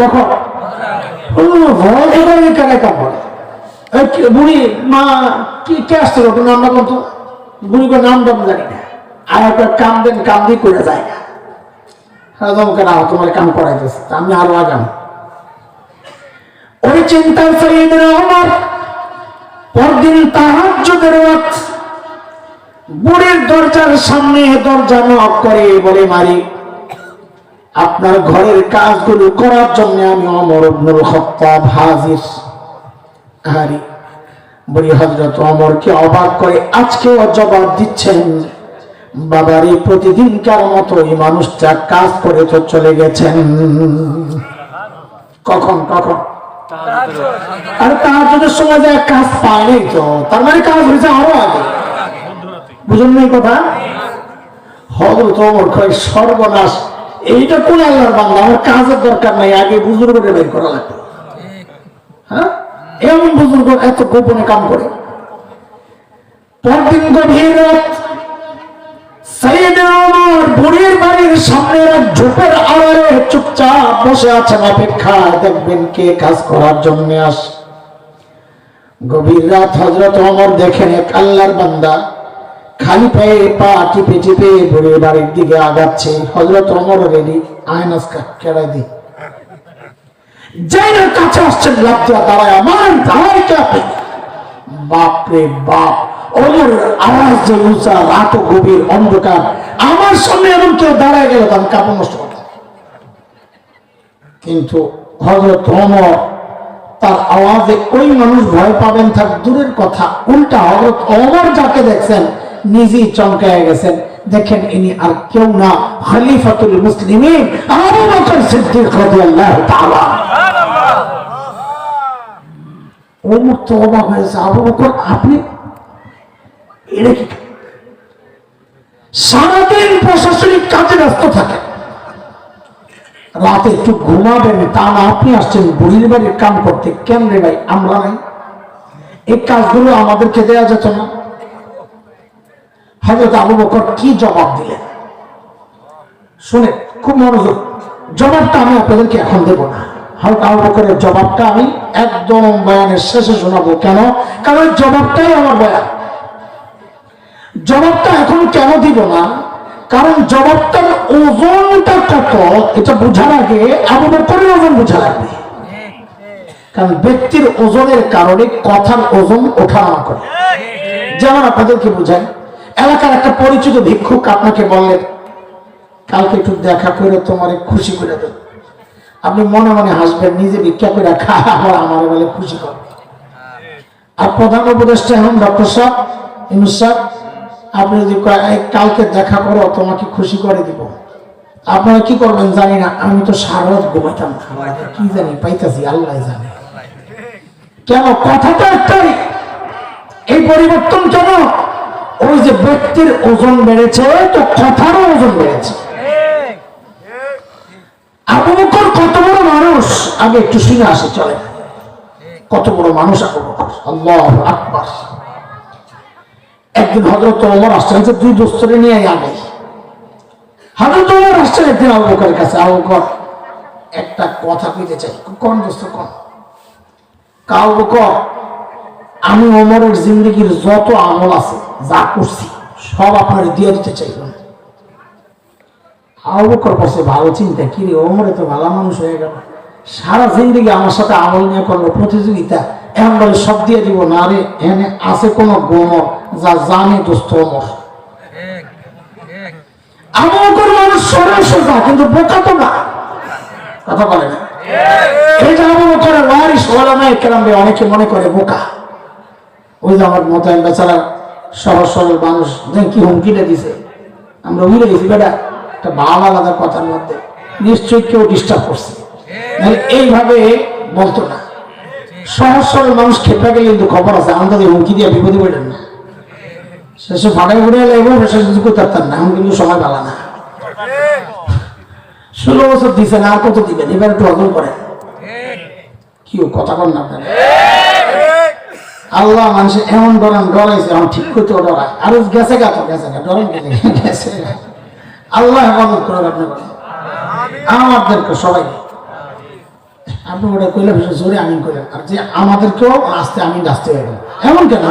কখন? কানে কাম বলে বুড়ি মা কি কে আসছে ওটা নামটা কত? বুড়ি করে নাম দাম জানি না, আর একটা কাম দেন, কাম দিয়ে করে যায় না, তোমাকে না তোমার কাম করাইতেছে, আমি আরো আগাম ওই চিন্তার সাইয়েদনা ওমর পরদিন তাহাজ্জুদের ওয়াক্ত বুড়ির দরজার সামনে দরজা নক করে বলে, মালিক আপনার ঘরের কাজগুলো করার জন্য আমি ওমর ইবনুল খাত্তাব হাজির। আরে বুড়ি হযরত ওমরকে অবাক করে আজকেও জবাব দিচ্ছেন, বাবারে প্রতিদিনকার মতো এই মানুষটা কাজ করে তো চলে গেছেন। কখন কখন? আর তাহাজ্জুদের সময় যে কাজ পায়নি, তো তার মানে কাজ হয়েছে আরো আগে। বুঝুন না কথা? হযরত ওমর কয় সর্বনাশ, এইটা কোন আল্লাহর বান্দা, আমার কাজের দরকার নাই, আগে বুজুর্গকে বের করা লাগবে। হ্যাঁ, এমন বুজুর্গ এত গোপনে কাম করে। পরদিন গভীর রাত সাইয়েদনা ওমর বুড়ির বাড়ির সামনে এক ঝোপের আড়ালে চুপচাপ বসে আছেন, অপেক্ষায় দেখবেন কে কাজ করার জন্য আসে। গভীর রাত হযরত ওমর দেখেন এক আল্লাহর বান্দা খালি পায়ে পা টিপে টিপে বুড়ির বাড়ির দিকে আগাচ্ছে। হযরত ওমর রেডি, আয়নাসকা কেড়াই দি যাই কাছে আসছেন, লাভ দেওয়া দাঁড়ায়, আমার দাঁড়ায় কে আপনি? বাপরে বাপ, ওমর আওয়াজ যে উঁচা, রাত গভীর অন্ধকার, আমার সামনে এমন কেউ দাঁড়ায় গেল তো আমি কাপড় নষ্ট করতাম। কিন্তু হযরত ওমর তার আওয়াজে ওই মানুষ ভয় পাবেন থাক দূরের কথা, উল্টা হযরত ওমর যাকে দেখছেন নিজেই চমকায় গেছেন। দেখেন ইনি আর কেউ না, খলিফাতুল মুসলিমিন আবু বকর সিদ্দিক রাদিয়াল্লাহু তাআলা। ওমর তো অবাক হয়েছে, আবু বকর আপনি? এটা কি? সারাদিন প্রশাসনিক কাজে ব্যস্ত থাকে, রাতে একটু ঘুমাবেন তা না, আপনি আসছেন বুড়ির বাড়ির কাম করতে। কেন রে ভাই, আমরা নাই? এই কাজগুলো আমাদেরকে দেয়া যেত না? হযরত আবু বকর কি জবাব দিলেন শুনে খুব মনোযোগ, জবাবটা আমি আপনাদেরকে এখন দেব না। হযরত আবু বকরের জবাবটা আমি একদম বয়ানের শেষে শোনাবো। কেন? কারণ জবাবটাই আমার বয়ান। জবাবটা এখন কেন দিব না? কারণ জবাবটার ওজনটা কত এটা বোঝার আগে আবু বকরের ওজন বোঝা লাগবে। কারণ ব্যক্তির ওজনের কারণে কথার ওজন ওঠানামা করে। যেমন আপনাদেরকে বুঝাই, এলাকার একটা পরিচিত ভিক্ষুক আপনাকে বললেন কালকে একটু দেখা করে তোমার খুশি করে দেব, আপনি মনে মনে হাসবেন, নিজে ভিক্ষা করে খায় আবার আমার বলে খুশি করবে। আর প্রধান উপদেষ্টা এখন ডক্টর সাহেব, ইউনূস সাহেব, আপনি যদি কালকে দেখা করো তোমাকে খুশি করে দিব, আপনারা কি করবেন জানি না, আমি তো সারা রাত ঘুমাইতাম, কি জানি পাইতাছি আল্লাহ জানে। কেন? কথা তো একটাই। এই পরিবর্তন কেন? ওই যে ব্যক্তির ওজন বেড়েছে তো কথারও ওজন বেড়েছে। আবু বকর কত বড় মানুষ আগে একটু শুনে আসে, চলে কত বড় মানুষ আবু বকর, আল্লাহু আকবার। একদিন হযরত ওমর আসছেন, দুই দোস্তরে নিয়ে আগে হযরত ওমর আসছেন একদিন আবু বকরের কাছে। আবু বকর একটা কথা কইতে চাই। কোন দোস্ত? কোন? আবু বকর, আমি ওমরের জিন্দেগির যত আমল আছে যা করছি সব আপনার দিয়ে দিতে চাই। আবু বকর করছে ভালো চিন্তা, কি রে ওমরে তো ভালো মানুষ হয়ে গেল, সারা জিন্দেগি আমার সাথে আমল নিয়ে করলো প্রতিযোগিতা, এখন বলে সব দিয়ে দিব না। রে এখানে আছে কোন গোমর যা জানে দোস্ত ওমর। আবু বকর মানুষ সরল সোজা, কিন্তু বোকা তো না, কথা বলে না। এই যে আবু বকরের ওয়ারিস ওলামায়ে কেরাম অনেকে মনে করে বোকা। ওই যে আমার মতো বেচারা সহজ সরল মানুষ কি হুমকিটা দিছে, আমরা উড়ে গেছি বেটা, একটা ভালো আলাদা কথার মধ্যে নিশ্চয়ই কেউ ডিস্টার্ব করছে, এইভাবে বলতো না। সহজ সরল মানুষ খেপে গেলে কিন্তু খবর আছে, আমাদের হুমকি দিয়ে বিপদে পড়লেন না, শেষে ফাটাই ঘুরে এলে শেষ কিছু করতে পারতেন না। এখন কিন্তু সময় ভালো না, 16 বছর দিচ্ছে না, আর কত দিবেন? এবার একটু হজম করেন। কি কথা বল না আপনারা? আল্লাহ মানুষ এমন ডরাইছে এখন ঠিক করতে ডরায় আর গেছে গা তো গেছে গা ডরান গেছে আল্লাহ হেফাজত করে আপনি বলেন আমাদেরকে সবাই আপনি ওটা কইলে বেশি জোরে আমিন করেন আর যে আমাদেরকেও আস্তে আমিন আসতে হবে এমন কেন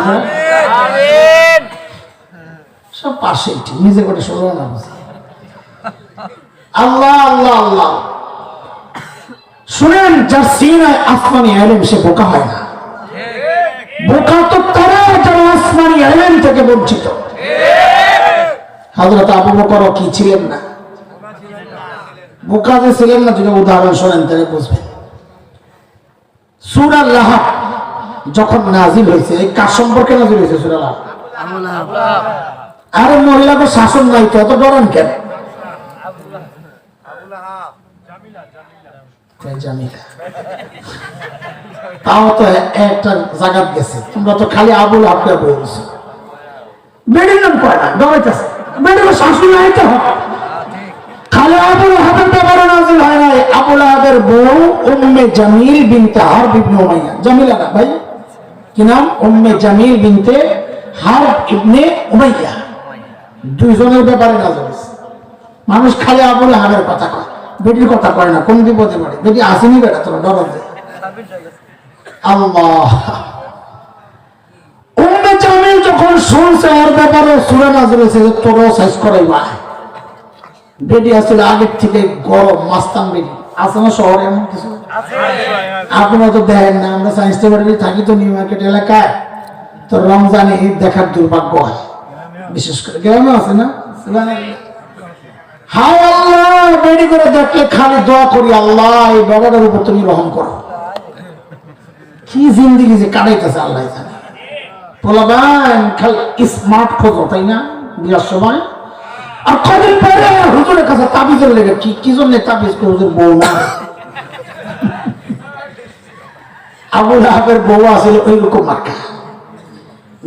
সব পাশে নিজের করে শুনল না আল্লাহ আল্লাহ আল্লাহ শুনেন যার সিনায় আসমানি ইলম সে বোকা হয় না বোকা তো তারা যারা আসমানি ইলম থেকে বঞ্চিত হযরত আবু বকর কি ছিলেন না বোকা যে ছিলেন না যদি উদাহরণ শোনেন তাহলে বুঝবেন সূরা লাহব যখন নাজিল হয়েছে এই কার সম্পর্কে নাজিল হয়েছে সূরা লাহব আরে মহিলাকে শাসন নাই তো এত ডরেন কেন তাও তো একটা জায়গা গেছে তোমরা তো খালি আবুল হাবকে বলছো বেড়ে নাম কয় না ডরাইতেছে বেড়ে শাসন নাই তো খালি আবুল হাবের ব্যাপারে নাজিল হয় নাই আবুল হাবের বউ উম্মে জামিল বিনতে হারব ইবনে উমাইয়া জামিলা না ভাই কি নাম উম্মে জামিল বিনতে হারব ইবনে উমাইয়া দুইজনের ব্যাপারে নাজিল হয়েছে মানুষ খালি আবুল হাবের কথা কয় বেটির কথা কয় না কোন বিপদে পড়ে বেটি আসেনি বেটা তোরা ডর আল্লাহ উম্মে জামিল যখন শুনছে ওর ব্যাপারে সূরা নাজিল হয়েছে তোরও সাইজ করাইবা বেটি আসলে আগের থেকে গরম মাস্তান বেটি আছে না শহরে এমন কিছু আপনারা তো দেখেন না আমরা সায়েন্স ল্যাবরেটরি থাকি তো নিউ মার্কেট এলাকায় তো রমজানে দেখার দুর্ভাগ্য হয় বিশেষ করে গ্রামে আছে না হায় আল্লাহ বেটি করে দেখলে খালি দোয়া করি আল্লাহ এই বাবাটার উপর তুমি রহম করো কি জিন্দিগি যে কাটাইতেছে আল্লাহ জানে পোলাবান খালি স্মার্ট খোঁজো তাই না বিয়ার সময় আর কদিন পরে হুজুরের কাছে তাবিজের লেগে কি জন্য তাবিজ করে হুজুর বউ না আবুল হাবের বউ আসলে ওইরকম মার্কা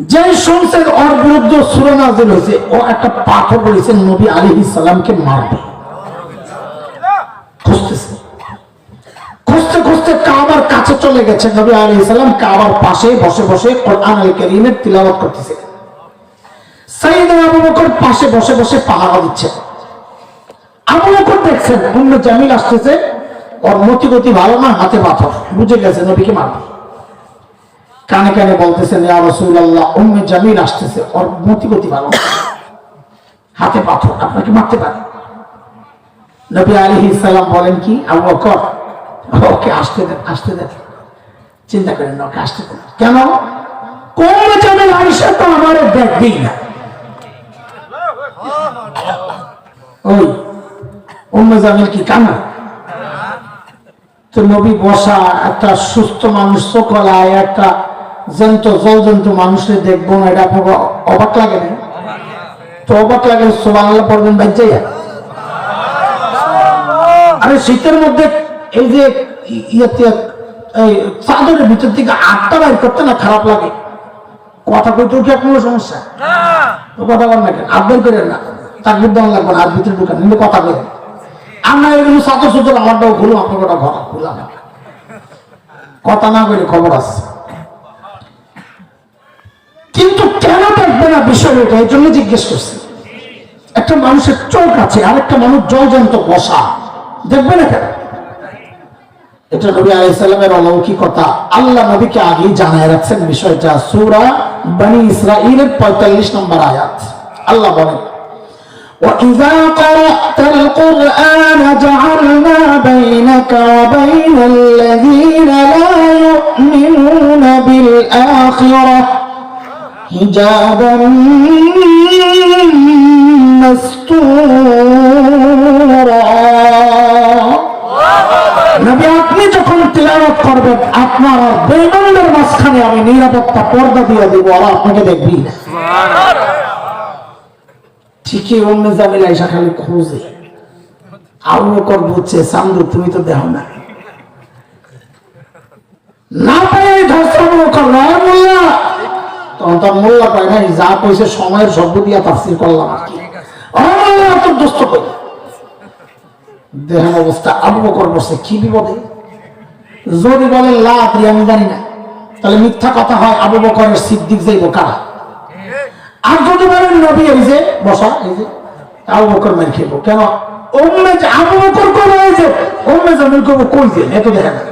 যে শুনছে ওর বিরুদ্ধে সূরা নাযিল হয়েছে ও একটা পাথর বলেছে নবী আলাইহিস সালামকে মারবে খুঁজতে খুঁজতে কাবার কাছে চলে গেছে নবী আলাইহিস সালাম কাবার পাশে বসে বসে কোরআন আল কারীমের তিলাওয়াত করতেছে সাইয়েদনা আবু বকর পাশে বসে বসে পাহারা দিচ্ছে আবু বকর দেখছেন উম্মে জামিল আসতেছে ওর মতিগতি ভালো না হাতে পাথর বুঝে গেছে নবীকে মারবে কানে কানে বলতেছেন ইয়া রাসূলুল্লাহ উম্মে জামিল আসতেছে ওর মতিগতি ভালো হাতে পাথর আপনাকে মারতে পারে নবী আলাইহিস সালাম বলেন কি আবু বকর ওকে আসতে দেন চিন্তা করেন না ওকে আসতে দেন কেন কোন জামিল আয়েশা তো আমারে দেখবেই না ওই উম্মে জামিল কি কানা তো নবী বসা একটা সুস্থ মানুষ সকলায় একটা জন্তু জলজন্তু মানুষের দেখবো না এটা আপনার অবাক লাগে না তো অবাক লাগে সুবহানাল্লাহ পড়বেন বাচ্চাইয়া আরে শীতের মধ্যে এই যে এই চাদরের ভিতর থেকে আটটা বাইর করতে না খারাপ লাগে কথা কইতেও কি কোনো সমস্যা তো কথা বল না কেন আবের করে না তাকবীর দেওয়া লাগবে না আর ভিতরে ঢুকান কিন্তু কথা বলে আমরা এগুলো চাদর সুতর আমারটাও খুলুন আপনার কথা ঘর খুললাম কথা না বলে খবর আছে কিন্তু কেন দেখবে না বিষয় এটা এই জন্য জিজ্ঞেস করছি একটা মানুষের চোখ আছে আরেকটা মানুষ জলজন্ত বসা দেখবে না কেন এটা নবী আলাইহিস সালামের অলৌকিকতা আল্লাহ নবীকে আগেই জানায় রাখছেন বিষয়টা সূরা বনি ইসরাঈলের 45 নম্বর আয়াত আল্লাহ বলেন وَإِذَا قَرَأْتَ الْقُرْآنَ جَعَلْنَا بَيْنَكَ وَبَيْنَ الَّذِينَ لَا يُؤْمِنُونَ بِالْآخِرَةِ حِجَابًا مَسْتُورًا নবী আপনি যখন তিলাওয়াত করবেন আপনার বেঈমানদের মাঝখানে আমি নিরাপত্তা পর্দা দিয়ে দেব আর আপনাকে দেখবি না সুবহানাল্লাহ ঠিকই উম্মে জামিল আয়েশা খালি খোঁজে আবু বকর বুঝছে সামদু তুমি তো দেখো না না পাই ধরছে আবু বকর নয় মোল্লা তখন তো মোল্লা পায় নাই যা কইছে সময়ের শব্দ দিয়া তাফসীর করলাম আর কি মোল্লা তো দোস্ত কই দেখেন অবস্থা আবু বকর বসে কি বিপদে যদি বলে লা আমি জানি না তাহলে মিথ্যা কথা হয় আবু বকরের সিদ্দিক যাইব কারা? আর যদি বলেন নবী এই যে বসা, এই যে আবু বকর মেরে খেব কেন? অন্য যে আবু বকর করবো, এই যে অন্য জামিল করবো, কই যে এত দেখা না।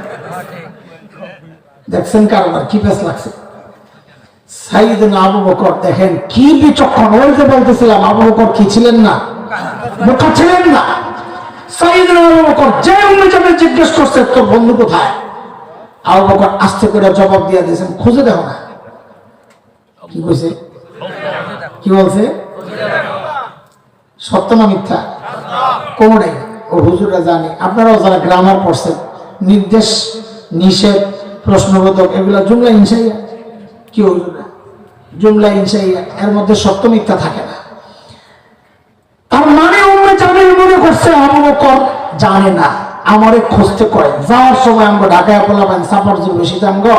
দেখছেন কারণ আর কি পেস লাগছে। সাইয়েদনা আবু বকর দেখেন কি বিচক্ষণ। ওই যে বলতেছিলাম আবু বকর কি ছিলেন না, বোকা ছিলেন না। সাইয়েদনা আবু বকর যে উম্মে জামিল জিজ্ঞেস করছে তোর বন্ধু কোথায়, আবু বকর আস্তে করে জবাব দিয়ে দিয়েছেন খুঁজে দেখো না। কি কইছে? কি বলছে? সত্য না মিথ্যা? কোনটাই? ও হুজুররা জানে, আপনারাও যারা গ্রামার পড়ছেন, নির্দেশ, নিষেধ, প্রশ্নবোধক এগুলা জুমলা ইনশাইয়া। কি হুজুররা জুমলা ইনশাইয়া, এর মধ্যে সত্য মিথ্যা থাকে না। তার মানে উম্মে জামিল মনে করছে আবু বকর জানে না, আমারে খুঁজতে কয়। যাওয়ার সময় আমরা ঢাকায় পোলাবেন সাপার জন্য বেশি দাম গো,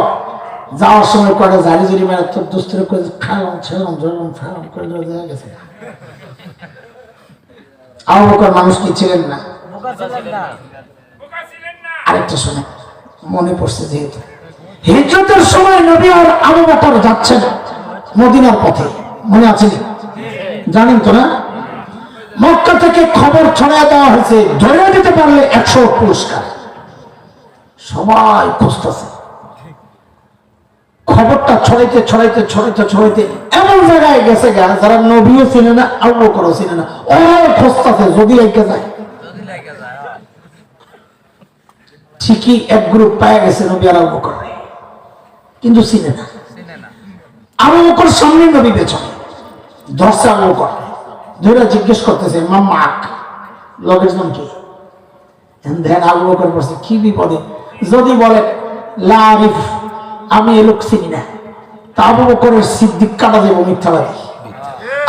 যাওয়ার সময় করে জারি জারি মেরে তোর দুস্তরে করে খালাম ছেলাম জলাম ফেলাম করে দেওয়া গেছে। আবু বকর মানুষ কি ছিলেন না? আরেকটা শুনে মনে পড়ছে, যেহেতু হিজরতের সময় নবী আর আবু বকর যাচ্ছেন মদিনার পথে, মনে আছে? জানেন তো না? মক্কা থেকে খবর ছড়ায় দেওয়া হয়েছে, ধরে দিতে পারলে 100 পুরস্কার। সবাই খুঁজতেছে। খবরটা ছড়াইতে ছড়াইতে ছড়াইতে ছড়াইতে এমন জায়গায় গেছে যারা নবীও চিনে না, আবু বকরও চিনে না, ওরাও খুঁজতেছে যদি লেগে যায়। ঠিকই এক গ্রুপ পায়ে গেছে নবী আর আবু বকর, কিন্তু চিনে না। আবু বকর সামনে, নবী পেছনে। ধরছে আবু বকর, ধরে জিজ্ঞেস করতেছে মাম্মা লোকের নাম কি? ধ্যান আবু বকর বলছে কি বিপদে, যদি বলে লা আরিফ, আমি এ লোক চিনি না, তা আবু বকরের সিদ্দিক কাটা দেবো মিথ্যাবাদী।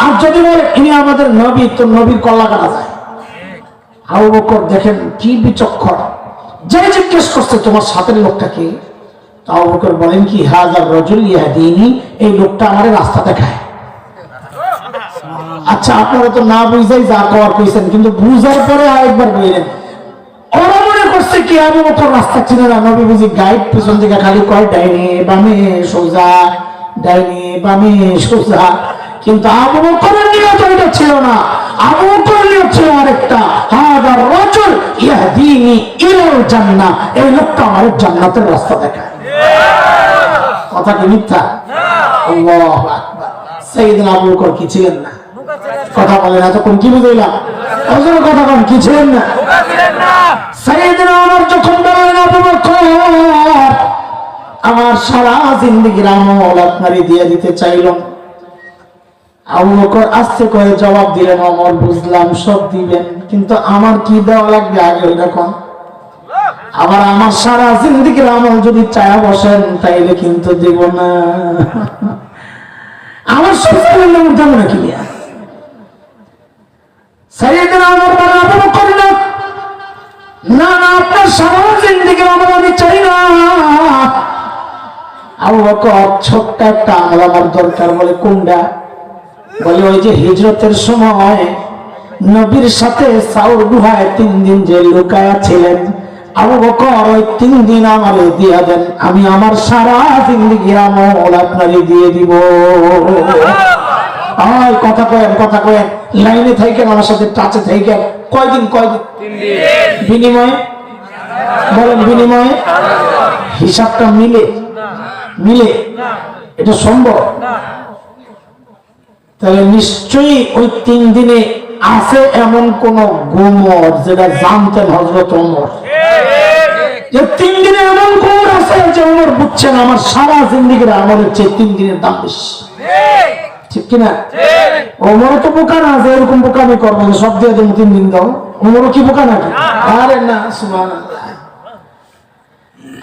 আর যদি বলে ইনি আমাদের নবী, তো নবীর কল্লা কাটা যায়। আবু বকর দেখেন কি বিচক্ষণ, যে জিজ্ঞেস করছে তোমার সাথের লোকটা কি, তা আবু বকর বলেন কি হাযার রাজুল ইয়াহদিনি, এই লোকটা আমারে রাস্তা দেখায়। আচ্ছা আপনারা তো না বুঝাই যা কর কইছেন, কিন্তু বুঝার পরে আরেকবার বললেন। ওরা মনে করছে কি আবু বকর রাস্তা চিনে না, নবী বুঝি গাইড পেছন থেকে খালি কয় ডাইনে বামে সোজা, ডাইনে বামে সোজা। কিন্তু আবু বকরের নিয়ত এটা ছিল না, আবু বকরের নিয়ত ছিল আরেকটা, হাযার রাজুল ইয়াহদিনি ইলাল জান্নাহ, এই লোকটা আমার জান্নাতের রাস্তা দেখায়। কথা কি মিথ্যা? আল্লাহু আকবার। সাইয়েদনা আবু বকর কি ছিলেন না? কথা বলেন এতক্ষণ কি বুঝাইলাম? কথা বলেন কি ছিলেন না? সাইয়েদনা ওমর যখন বলেন আবু বকর আমার সারা জিন্দেগির আমল আপনারই দিয়ে দিতে চাইলাম, আবু বকর আস্তে করে জবাব দিলেন ওমর বুঝলাম সব দিবেন, কিন্তু আমার কি দেওয়া লাগবে আগে ওইটা কোন। আবার আমার সারা জিন্দেগির আমল যদি চায়া বসেন তাইলে কিন্তু দেব না। আমার সব চাইলাম দেব না কি নিয়ে? সাইয়েদনা ওমর বলেন আবু বকর না না, আপনার সারা জিন্দেগির আমল আমি চাই না। আবু বকর ছোট্ট একটা আমল আমার দরকার। বলে কোনটা? বলে ওই যে হিজরতের সময় নবীর সাথে সাউর গুহায় 3 দিন যে লুকায়া ছিলেন, আবু বকর ওই 3 দিন আমারে দিয়া দেন, আমি আমার সারা জিন্দেগির আমল আপনারই দিয়ে দিব। কথা কয়েন, কথা কয়েন, লাইনে থাকেন, আমার সাথে টাচে থাকেন। কয়দিন? কয়দিন বিনিময়ে? বলেন বিনিময়ে? হিসাবটা মিলে? মিলে? এটা সম্ভব? তাহলে নিশ্চয়ই ওই 3 দিনে আছে এমন কোন গুমর যেটা জানতেন হযরত ওমর, যে 3 দিনে এমন গুমর আছে যে ওমর বুঝছেন আমার সারা জিন্দেগির আমলের চেয়ে 3 দিনের দাম বেশি। ঠিক কিনা? ওমর তো বোকা না যে এরকম বোকামি করবো সব দিয়ে দেবো 3 দিন দাও। ওমরও কি বোকা নাকি? আরে না, সুবহানাল্লাহ।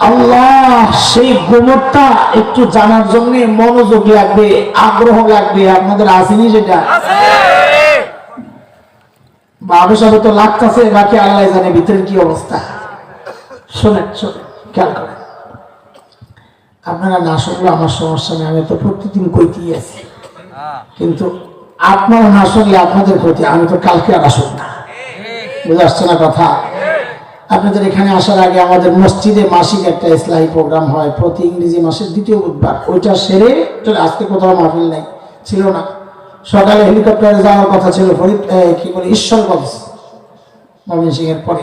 আল্লাহ সেই গুমরটা একটু জানার জন্য মনোযোগ লাগবে, আগ্রহ লাগবে। আপনাদের আসেনি সেটা? বাবা সবে তো লাগতেছে, বাকি আল্লাহ জানে ভিতরের কি অবস্থা। শোনেন শোনেন, খেয়াল করেন। আপনারা না শুনলে আমার সমস্যা নেই, আমি তো প্রতিদিন কইতেই আছি, কিন্তু আপনারা না শুনলে আপনাদের ক্ষতি। আমি তো কালকে আর আসুন না, বুঝে আসছে না কথা? আপনাদের এখানে আসার আগে আমাদের মসজিদে মাসিক একটা ইসলাহি প্রোগ্রাম হয় প্রতি ইংরেজি মাসের দ্বিতীয় বুধবার। ওইটা সেরে চলে আজকে কোথাও মাহফিল নাই ছিল না। সকালে হেলিকপ্টারে যাওয়ার কথা ছিল কি বলে ঈশ্বরগঞ্জ ময়মনসিংহ এর পরে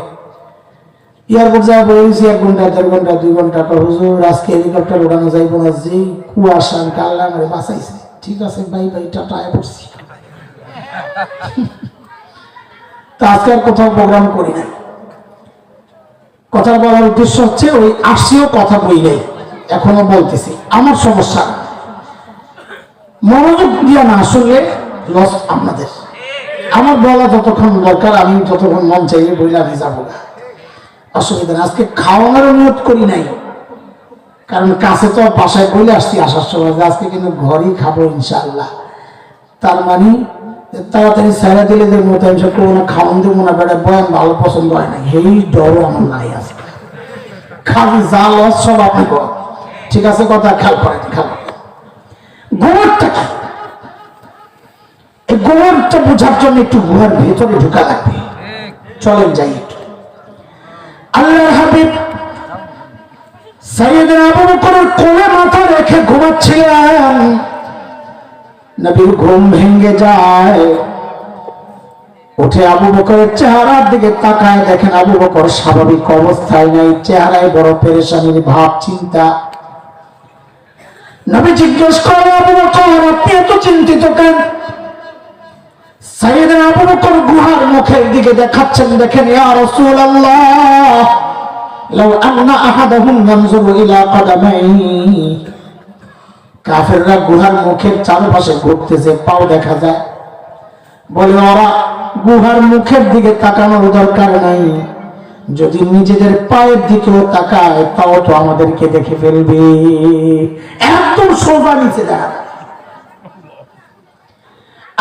এয়ারপোর্ট যাওয়া বলেছি 1 ঘন্টা 1.5 ঘন্টা 2 ঘন্টা। হুজুর আজকে হেলিকপ্টার উড়ানো যাইব না, যে কুয়াশার কাল্লা আমারে বাঁচাইছে। ঠিক আছে ভাই টাটা আয় পড়ছি। তো আজকে আর কোথাও প্রোগ্রাম করি নাই। কথা বলার উদ্দেশ্য হচ্ছে ওই আসিও কথা বই নেই, এখনো বলতেছি। আমার সমস্যা মনোযোগ দিয়া না আসলে লস আপনাদের। আমার বলা যতক্ষণ দরকার আমি যতক্ষণ মন চাইলে বইলা আমি যাবো না, অসুবিধা নেই। আজকে খাওয়ানোর অনুরোধ করি নাই, কারণ কাছে তো বাসায় বলে আসছি আসার সময় আজকে কিন্তু ঘরেই খাবো ইনশাআল্লাহ। তার মানে তাড়াতাড়ি ছেড়ে দিলে যে মতো কোনো খাওয়ান দেবো না, বেটা বয়ান ভালো পছন্দ হয় না, এই ডরও আমার নাই আছে। খাবি যা লস সব আপনি করেন, ঠিক আছে? কথা খেয়াল করেন। খাবো গোবরটা কি, এই গোবরটা বোঝার জন্য একটু গুহার ভেতরে ঢুকা লাগবে। চলেন যাই একটু। আল্লাহর হাবিব সাইয়েদনা আবু বকরের কোলে মাথা রেখে ঘুমাচ্ছিলেন। নবীর ঘুম ভেঙে যায়, উঠে আবু বকরের চেহারার দিকে তাকায়, দেখেন আবু বকর স্বাভাবিক অবস্থায় নাই, চেহারায় বড় পেরেশানির ভাব, চিন্তা। নবী জিজ্ঞেস করেন, আবু বকর আপনি এত চিন্তিত কেন? সাইয়েদনা আবু বকর গুহার মুখের দিকে দেখাচ্ছেন, দেখেন ইয়া রাসূলুল্লাহ লাউ আন্না আহাদাহুম ইয়ানজুরু ইলা কদামাইহি, কাফেররা গুহার মুখের চারপাশে ঘুরতেছে, পাও দেখা যায়। বলে ওরা গুহার মুখের দিকে তাকানোর দরকার নাই, যদি নিজেদের পায়ের দিকেও তাকায় তাও তো আমাদেরকে দেখে ফেলবে। একদম সোজা নিচে দেখা।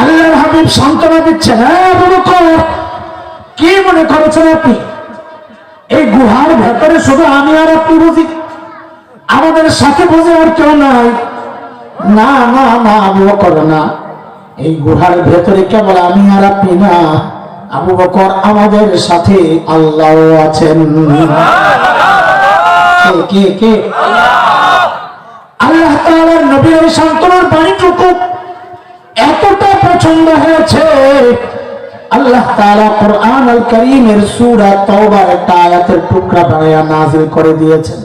আল্লাহর হাবিব সান্ত্বনা দিচ্ছেন, হ্যাঁ আবু বকর কি মনে করেছেন আপনি এই গুহার ভেতরে শুধু আমি আর আপনি বুঝি, আমাদের সাথে বুঝে আর কেউ নাই? না না না আবু বকর না, এই গুহার ভেতরে কেবল আমি আর আপনি না, আবু বকর আমাদের সাথে আল্লাহ আছেন। কে কে কে? আল্লাহ তাআলার নবীর এই সান্ত্বনার বাণীটুকু এতটা পছন্দ হয়েছে, আল্লাহ তাআলা কোরআন আল কারীমের সূরা তাওবার একটা আয়াতের টুকরা বানায়া নাযিল করে দিয়েছেন।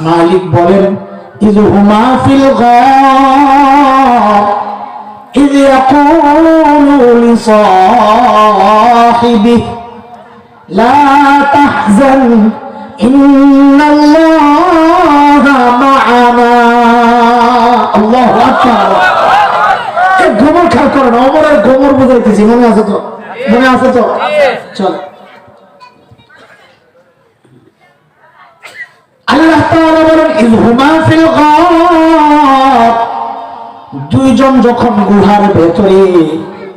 মালিক বলেন, إذ هما في الغار إذ يقول لصاحبه لا تحزن إن الله معنا। الله أكبر। এই গোমর খেয়াল করেন, অমরের গোমর বুঝাইতেছি, মনে আছে তো? মনে আছে তো? চল। আল্লাহ তাআলা বলেন ইয হুমা ফিল গার, দুইজন যখন গুহার ভেতরে।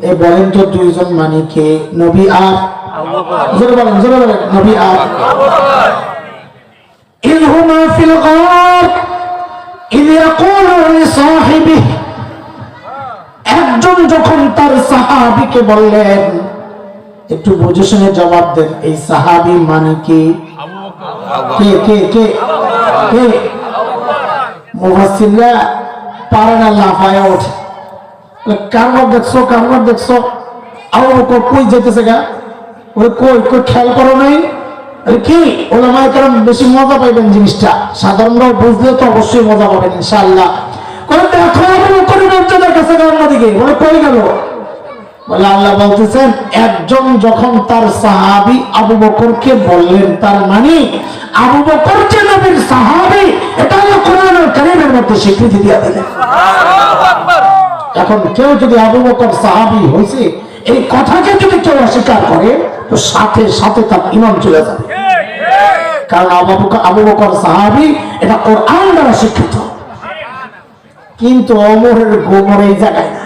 এ বলেন তো দুইজন মানে কে? নবী আর জোরে বলেন নবী আর। ইয হুমা ফিল গার ইয ইয়াকুলু লিসাহিবিহি, একজন যখন তার সাহাবীকে বললেন, একটু বুঝে শুনে জবাব দেন, এই সাহাবী মানে কি? কে কে কে কে? মুফাসসিররা পারে না, লাফায়া ওঠে। কারবার দেখছো আবু বকর কই যেতেছে গা? ওই কই খেয়াল করো নাই? কি ওলামায়ে কেরাম বেশি মজা পাইবেন জিনিসটা, সাধারণরা বুঝলে তো অবশ্যই মজা পাবেন ইনশাআল্লাহ। বলে দেখো আবু বকরের মর্যাদার কাছে অন্যদিকে। বলে কই গেল? বলে আল্লাহ বলতেছেন, একজন যখন তার সাহাবী আবু বকরকে বললেন, তার মানে আবু বকর যে নবীর সাহাবী, এটা আল্লাহ কোরআনুল কারীমের মধ্যে স্বীকৃতি দিয়ে দিলেন। এখন কেউ যদি আবু বকর সাহাবী হয়েছে এই কথাকে যদি কেউ অস্বীকার করে, তো সাথে সাথে তার ঈমান চলে যাবে। কারণ আবু বকর সাহাবী, এটা কোরআন দ্বারা স্বীকৃত। কিন্তু ওমরের গোমর এই জায়গায় না,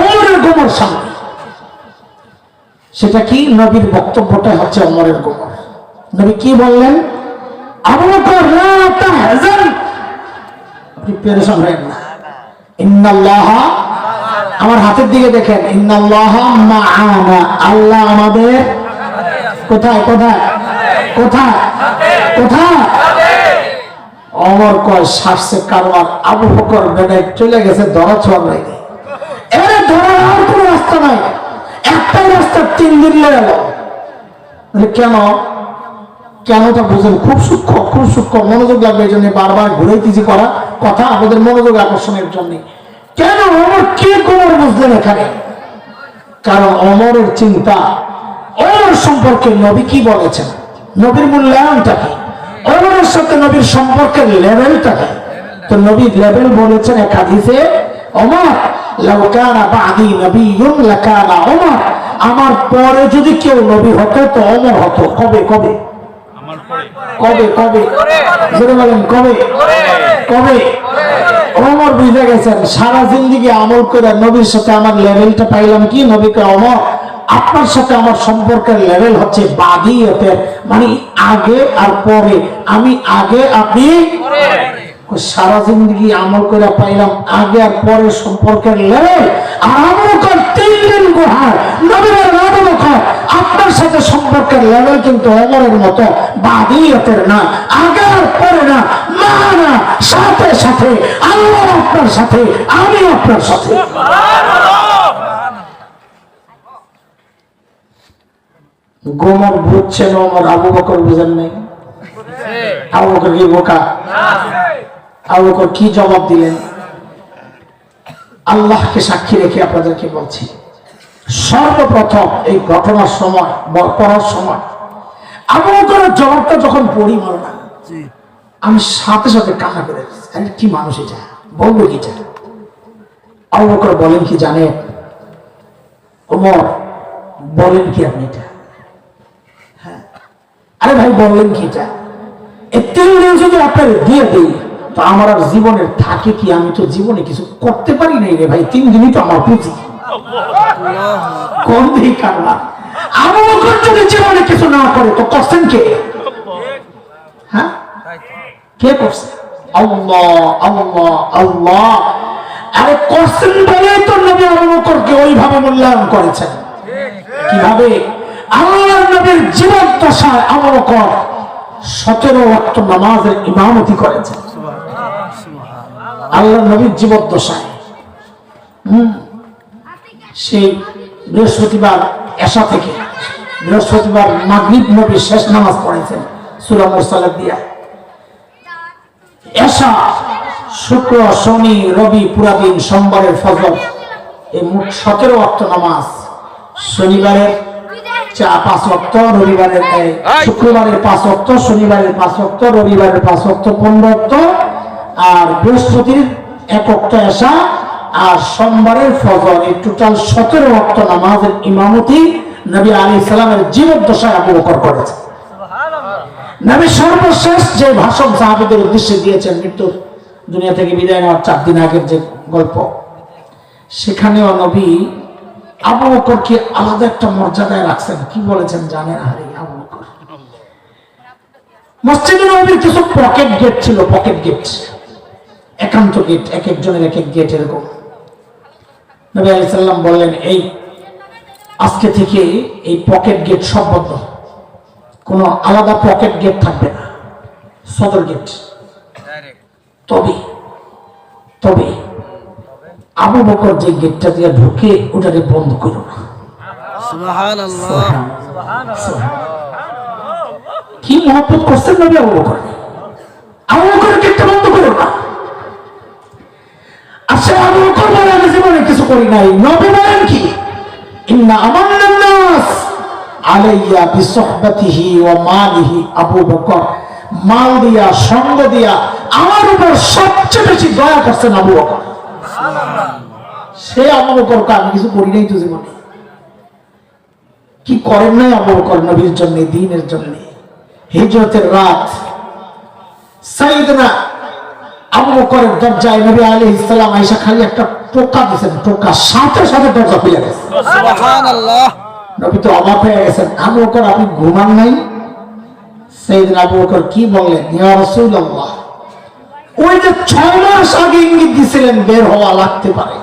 ওমরের গোমর সামনে। সেটা কি? নবীর বক্তব্যটা হচ্ছে ওমরের গোমর। নবী কি বললেন? আবু বকর লা তাহজান, আপনি পেরেশান হবেন না, ইন্নাল্লাহা, আমার হাতের দিকে দেখেন, ইন্নাল্লাহা মা'ানা, আল্লাহ আমাদের কোথায় কোথায় কোথায় কোথায়? ওমর কয় শ্বাসে কারবার, আবু বকর বেড়ায় চলে গেছে ধরা ছোঁয়ার বাইরে। এর ধরার আর কোনো রাস্তা নাই, একটাই রাস্তা, 3 দিন লেগে গেল। কেন কেন তা বুঝেন, খুব সূক্ষ্ম, খুব সূক্ষ্ম, মনোযোগ লাগবে। এই জন্য বারবার ঘুরাইতেছি করা কথা আমাদের মনোযোগ আকর্ষণের জন্য। কেন ওমর কি খবর বুঝলেন এখানে? কারণ ওমরের চিন্তা, ওমর সম্পর্কে নবী কি বলেছেন, নবীর মূল্যায়নটা কি, ওমরের সাথে নবীর সম্পর্কের লেভেলটা কি। তো নবীর লেভেল বলেছেন এক হাদিসে, ওমর লাউ কানা বাদি নবিয়্যুন লাকানা ওমর, আমার পরে যদি কেউ নবী হতো তো ওমর হতো। কবে কবে কবে কবে জোরে বলেন, কবে কবে? ওমর বুঝে গেছেন, সারা জিন্দেগি আমল করে নবীর সাথে আমার লেভেলটা পাইলাম কি? নবীকে ওমর, আপনার সাথে আমার সম্পর্কের লেভেল হচ্ছে বাদিয়তের, মানে আগে আর পরে। আমি আগে, আপনি সারা জিন্দেগি আমল করে পাইলাম আগে আর পরে সম্পর্কের লেভেল। আর আমল কর 3 দিন গুহার নবীর নাম কর, আপনার সাথে সম্পর্কের লেভেল কিন্তু ওমরের মতো বাদিয়তের না, আগে আর পরে না, না না, সাথে সাথে আল্লাহ আপনার সাথে, আমি আপনার সাথে। গোমর বুঝছেন, ওমর আবু বকর বুঝেন নাই। আবু বকর কি বোকা? আবু বকর কি জবাব দিলেন? আল্লাহকে সাক্ষী রেখে আপনাদেরকে বলছি, সর্বপ্রথম এই ঘটনার সময়, পড়ার সময় আবু বকরের জবাবটা যখন পড়ি না, আমি সাথে সাথে কান্না করে দিচ্ছি। কি মানুষ এটা, বলবো কি? আবু বকর বলেন কি জানেন? ওমর বলেন কি আপনি এটা? হ্যাঁ, আরে ভাই বললেন কি এটা? এই 3 দিন যদি আপনার দিয়ে দিই তো আমার আর জীবনের থাকে কি? আমি তো জীবনে কিছু করতে পারি নাই রে ভাই, 3 দিনই তো আমার পুঁজি। কোন দিকে কারবার? আবু বকর যদি জীবনে কিছু না করে তো করছেন কে? হ্যাঁ, কে করছে? আল্লাহ আল্লাহ আল্লাহ। আরে করছেন বলে তো নবী আবু বকরকে ওইভাবে মূল্যায়ন করেছেন। কিভাবে? আল্লাহর নবীর জীবদ্দশায় আবু বকর 17 ওয়াক্ত নামাজের ইমামতি করেছেন। আল্লাহর নবীর জীবদ্দশায় সেই বৃহস্পতিবার এশা থেকে বৃহস্পতিবার মাগরিব নবী শেষ নামাজ পড়েছেন সূরা মুরসালাত দিয়া। এশা, শুক্র, শনি, রবি পুরা দিন, সোমবারের ফজর, এই মোট 17 ওয়াক্ত নামাজ। শনিবারের 5 ওয়াক্ত, রবিবারের শুক্রবারের 5 ওয়াক্ত, শনিবারের 5 ওয়াক্ত, রবিবারের 5 ওয়াক্ত, 15 ওয়াক্ত, আর বৃহস্পতির 1 ওয়াক্ত এশা, আর সোমবারের ফজর। এই টোটাল 17 ওয়াক্ত নামাজের ইমামতি নবী আলাইহিস সালামের জীবদ্দশায় আবু বকর করেছেন। নবী সর্বশেষ যে ভাষণ সাহাবীদের উদ্দেশ্যে দিয়েছেন মৃত্যুর দুনিয়া থেকে বিদায় নেওয়ার 4 দিন আগের যে গল্প, সেখানেও নবী আবু বকরকে আলাদা একটা মর্যাদায় রাখছেন। কি বলেছেন জানেন? আরে আবু বকর, মসজিদে নববীর কিছু পকেট গেট ছিল, পকেট গেট, একান্ত গেট, এক একজনের এক এক গেট এরকম। নবী আলাইহিস সালাম বললেন, এই আজকে থেকে এই পকেট গেট সব বন্ধ, কোনো আলাদা পকেট গেট থাকবে না, সদর গেট। তবে তবে আবু বকর যে গেটটা দিয়ে ঢুকে ওটাকে বন্ধ করো না। সুবহানাল্লাহ, কি মহব্বত করছেন নবী আবু বকর। আবু বকর গেটটা বন্ধ করো না। আচ্ছা, আবু বকর বলে আমি জীবনে কিছু করি নাই। নবী বলেন কি? ইন্না আমান্নান নাস আলাইয়া বিসহবাতিহি ওয়া মালিহি। আবু বকর মাল দিয়া, সঙ্গ দিয়া আমার উপর সবচেয়ে বেশি দয়া করছেন আবু বকর। সে আবু বকরকে আমি কিছু করি নাই তো জীবনে। কি করেন নাই আবু বকর নবীর জন্য, দ্বীনের জন্য? হিজরতের রাত সাইয়েদনা আবু বকরের দরজায় নবী আলাইহিস সালাম আয়েশা খালি একটা টোকা দিয়েছেন, টোকা সাথে সাথে দরজা খুলে গেছে। সুবহানাল্লাহ। নবী তো অবাক হয়ে গেছেন, আবু বকর আপনি ঘুমান নাই? সাইয়েদনা আবু বকর কি বললেন, ইয়া রাসূলুল্লাহ, ওই যে 6 মাস আগে ইঙ্গিত দিয়েছিলেন বের হওয়া লাগতে পারে,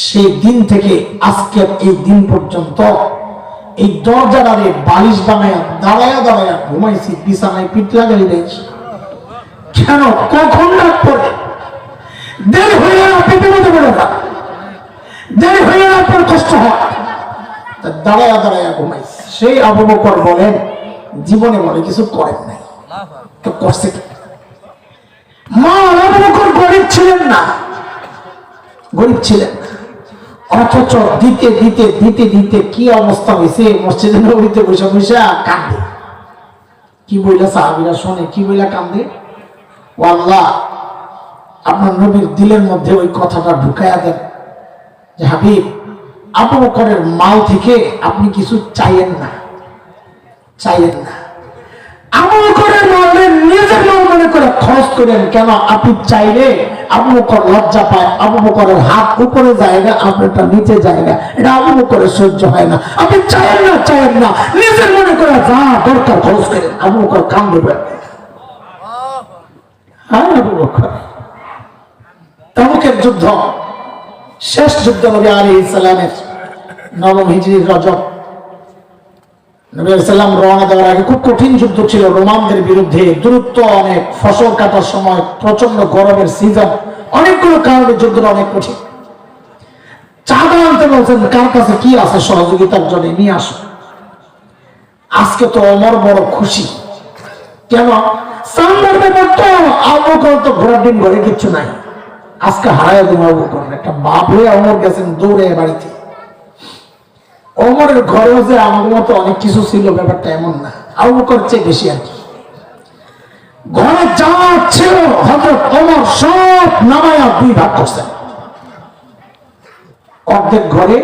সেই দিন থেকে আজকের এই দিন পর্যন্ত এই দরজাটারে বালিশ বানায়া দাঁড়ায়া দাঁড়ায়া ঘুমাইছি, বিছানায় পিঠ লাগাই দিয়েছি। কেন? কখন রাত পরে দেরি হয়ে গেল, পেটে মধ্যে পড়ে না, দেরি হয়ে গেল, আপনার কষ্ট হয়, দাঁড়ায়া দাঁড়ায়া ঘুমাইছি। সেই আবু বকর বলেন জীবনে মনে কিছু করেন নাই, তো করছে কি? মা আবু বকর গরিব ছিলেন না, গরিব ছিলেন না, অথচ দিতে দিতে দিতে দিতে কি অবস্থা হয়েছে, মসজিদে নববীতে বসে বসে কান্দে। কি বইলা সাহাবীরা শোনে, কি বইলা কান্দে? ও আল্লাহ, আপনার নবীর দিলের মধ্যে ওই কথাটা ঢুকায়া দেন যে হাবিব, আবু বকরের মাল থেকে আপনি কিছু চাইয়েন না, চাইয়েন না। আবু বকরের মালের নিজের মাল মনে করে খরচ করেন। কেন? আপনি চাইলে আবু বকর লজ্জা পায়, আবু বকরের হাত উপরে যায় না, আপনারটা নিচে যায় না, এটা আবু বকরের সহ্য হয় না। আপনি চাইয়েন না, চাইয়েন না, নিজের মনে করে যা দরকার খরচ করেন। আবু বকর কান দেবেন। হ্যাঁ, আবু বকর তাবুকের যুদ্ধ, শেষ যুদ্ধ, নবী আলাইহিস সালামের 9 হিজরির রজব, নবী আলাইহিস সালাম রওনা দেওয়ার আগে খুব কঠিন যুদ্ধ ছিল রোমানদের বিরুদ্ধে। দূরত্ব অনেক, ফসল কাটার সময়, প্রচন্ড গরমের সিজন, অনেকগুলো কারণে যুদ্ধটা অনেক কঠিন। চাঁদা আনতে বলছেন, কার কাছে কি আছে সহযোগিতার জন্য নিয়ে আসো। আজকে তো ওমর বড় খুশি। কেন? চাঁদার ব্যাপার তো, আবু বকর তো ঘোড়ার ডিম ঘরে কিচ্ছু নাই, আজকে হারায় দেবো আবু বকর। একটা বাপ হয়ে ওমর গেছেন দৌড়ে বাড়িতে। ওমরের ঘরেও যে আমার মতো অনেক কিছু ছিল, ব্যাপারটা এমন না, আবু বকর চেয়ে বেশি আর কি। ঘরে যা ছিল হযরত ওমর সব নামায়া 2 ভাগ করছেন। অর্ধেক ঘরে,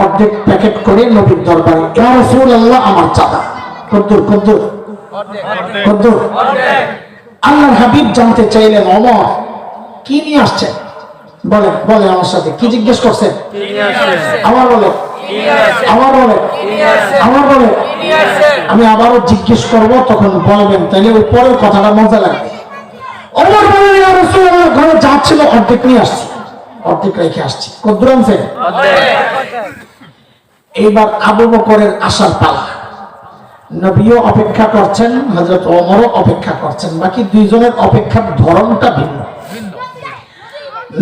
অর্ধেক প্যাকেট করে নবীর দরবারে, ইয়া রাসূলুল্লাহ আমার চাঁদা। কদ্দুর কদ্দুর কদ্দুর। আল্লাহর হাবিব জানতে চাইলেন, ওমর কি নিয়ে আসছেন? বলে বলে আমার সাথে কি জিজ্ঞেস করছেন? আমার বলে, আমার বলে, আমার বলে, আমি আবারও জিজ্ঞেস করব, তখন বলবেন, তাহলে ওই পরের কথাটা মজা লাগবে। ওমর বলেন, ইয়া রাসূলুল্লাহ ঘরে যা ছিল অর্ধেক নিয়ে আসছি, অর্ধেক রেখে আসছি। কদ্দুর আনছেন? এইবার আবু বকরের আসার পালা। নবীও অপেক্ষা করছেন, হযরত ওমরও অপেক্ষা করছেন, বাকি দুইজনের অপেক্ষার ধরনটা ভিন্ন।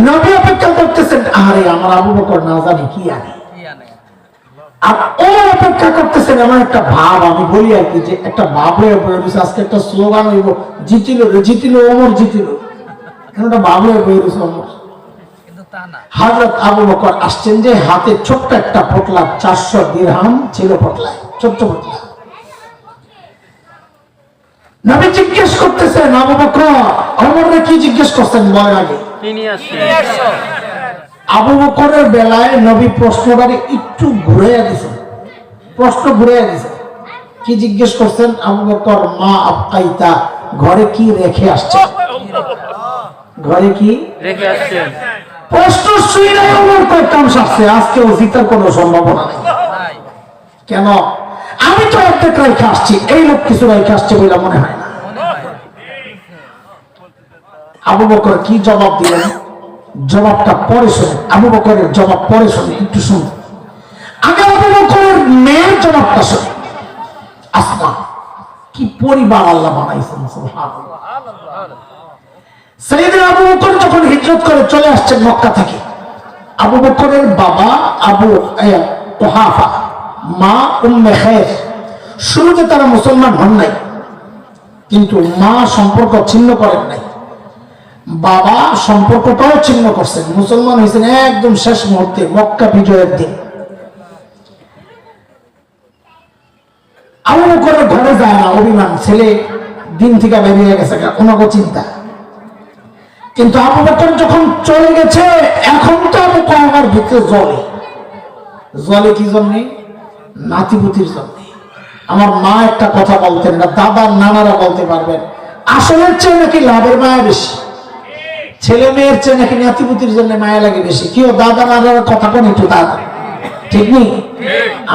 নবী অপেক্ষা করতেছেন, আরে আমার আবু বকর না জানি কি আনে, আর ওমর অপেক্ষা করতেছেন এমন একটা ভাব, আমি বলি আর কি, যে একটা ভাব হয়ে পড়ে রয়েছে। আজকে একটা স্লোগান হইব, জিতিল রে জিতিল, ওমর জিতিল, একটা ভাব হয়ে পড়ে রয়েছে ওমর। হযরত আবু বকর আসছেন যে হাতে ছোট্ট একটা পোটলা, 400 দিরহাম ছিল পোটলায়, ছোট্ট পোটলা। নবী জিজ্ঞেস করতেছেন, আবু বকর ওমরকে কি জিজ্ঞেস করছেন বলেন আগে। আবু বকরের বেলায় নবী প্রশ্নটারে একটু ঘুরাইয়া দিয়েছেন, প্রশ্ন ঘুরাইয়া দিয়েছেন। কি জিজ্ঞেস করছেন? আবু বকর মা আবকাইতা, ঘরে কি রেখে আসছেন, ঘরে কি রেখে আসছেন। প্রশ্ন শুনে ওমর কয় কাম সারছে, আজকেও জিতার কোনো সম্ভাবনা নেই। কেন? আমি তো অর্ধেক রেখে আসছি, এই লোক কিছু রেখে আসছে বলে মনে হয় না। আবু বকর কি জবাব দিলেন, জবাবটা পরে শুনে। আবু বকরের জবাব পরে শুনে, একটু শুনুন। আগে আবু বকরের মেয়ের জবাবটা শুনে। আসমা, কি পরিবার আল্লাহ বানাইছেন, সুবহানাল্লাহ। সাইয়েদনা আবু বকর যখন হিজরত করে চলে আসছেন মক্কা থেকে, আবু বকরের বাবা আবু কুহাফা, মা উম্মে খায়র, শুরুতে তারা মুসলমান হন নাই, কিন্তু মা সম্পর্ক ছিন্ন করেন নাই, বাবা সম্পর্কটাও ছিন্ন করছেন। মুসলমান হয়েছেন একদম শেষ মুহূর্তে, মক্কা বিজয়ের দিন। আবু বকরের ঘরে যায় না, অভিমান, ছেলে দিন থেকে বেরিয়ে গেছে, ওনাকে চিন্তা। কিন্তু আবু বকর যখন চলে গেছে, এখন তো আবু বকরের ভিতরে জ্বলে, জ্বলে কি জন্যে? নাতিপুতির জন্য। আমার মা একটা কথা বলতেন, না দাদার নানারা বলতে পারবেন, আসলের চেয়ে নাকি লাভের মায়া বেশি, ছেলে মেয়ের চেয়ে নাকি নাতিপুতির জন্য মায়া লাগে বেশি। কেউ দাদা নানার কথা কোন একটু দাদা, ঠিক নেই?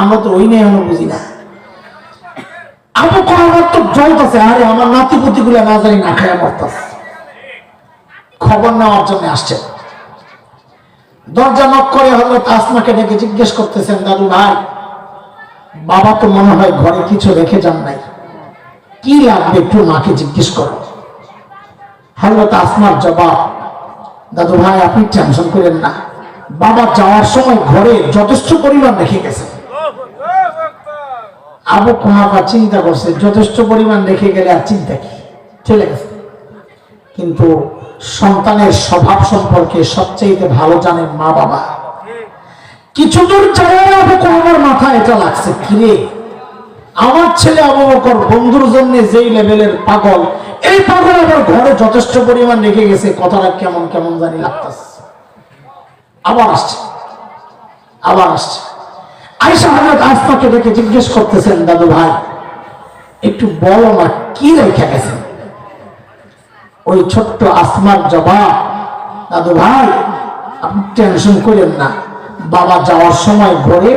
আমরা তো ওই নিয়ে আমরা বুঝি না। আবু বকর তো জ্বলতেছে, আরে আমার নাতিপুতি গুলা না জানি না খায় মরতেছে। খবর নেওয়ার জন্য আসছে, দরজা নক করে হযরত আসমাকে ডেকে জিজ্ঞেস করতেছেন, দাদু ভাই বাবা তো মনে হয় ঘরে কিছু রেখে যান নাই, কি লাগবে একটু মাকে জিজ্ঞেস করো। হযরত আসমার জবাব, দাদু ভাই আপনি টেনশন করেন না, বাবা যাওয়ার সময় ঘরে যথেষ্ট পরিমাণ রেখে গেছে। আবু কুহাফা চিন্তা করছে যথেষ্ট পরিমাণ রেখে গেলে আর চিন্তা কি, চলে গেছে। কিন্তু সন্তানের স্বভাব সম্পর্কে সবচেয়ে ভালো জানেন মা বাবা। কিছু দূর যাওয়ার আবু কুহাফার মাথায় এটা লাগছে, কিরে আমার ছেলে আবু বকর বন্ধুর জন্য যেই লেভেলের পাগল, এই পাগল আবার ঘরে যথেষ্ট পরিমাণ রেখে গেছে, কথাটা কেমন কেমন জানি লাগতেছে। আবার আসছে আয়েশা হযরত আসমাকে দেখে জিজ্ঞেস করতেছেন, দাদু ভাই একটু বলো না কি রেখে গেছেন। ওই ছোট্ট আসমার জবাব, দাদু ভাই আপনি টেনশন করেন না, বাবা যাওয়ার সময় ঘরে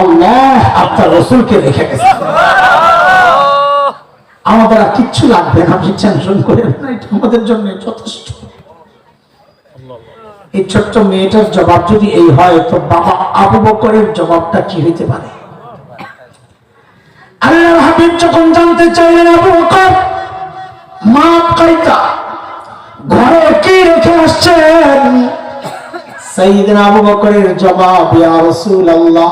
আল্লাহ আপনার রাসূলকে রেখে গেছেন, আমাদের আর কিচ্ছু লাগবে না, আপনি টেনশন করেন না, এটা আমাদের জন্য যথেষ্ট। এই ছোট্ট মেয়েটার জবাব যদি এই হয়, তো বাবা আবু বকরের জবাবটা কি হইতে পারে? আল্লাহর হাবিব যখন জানতে চাইলেন আবু বকর মা কাইতা ঘরে কি রেখে আসছেন, সাইয়েদনা আবু বকরের জবাব, ইয়া রাসূলুল্লাহ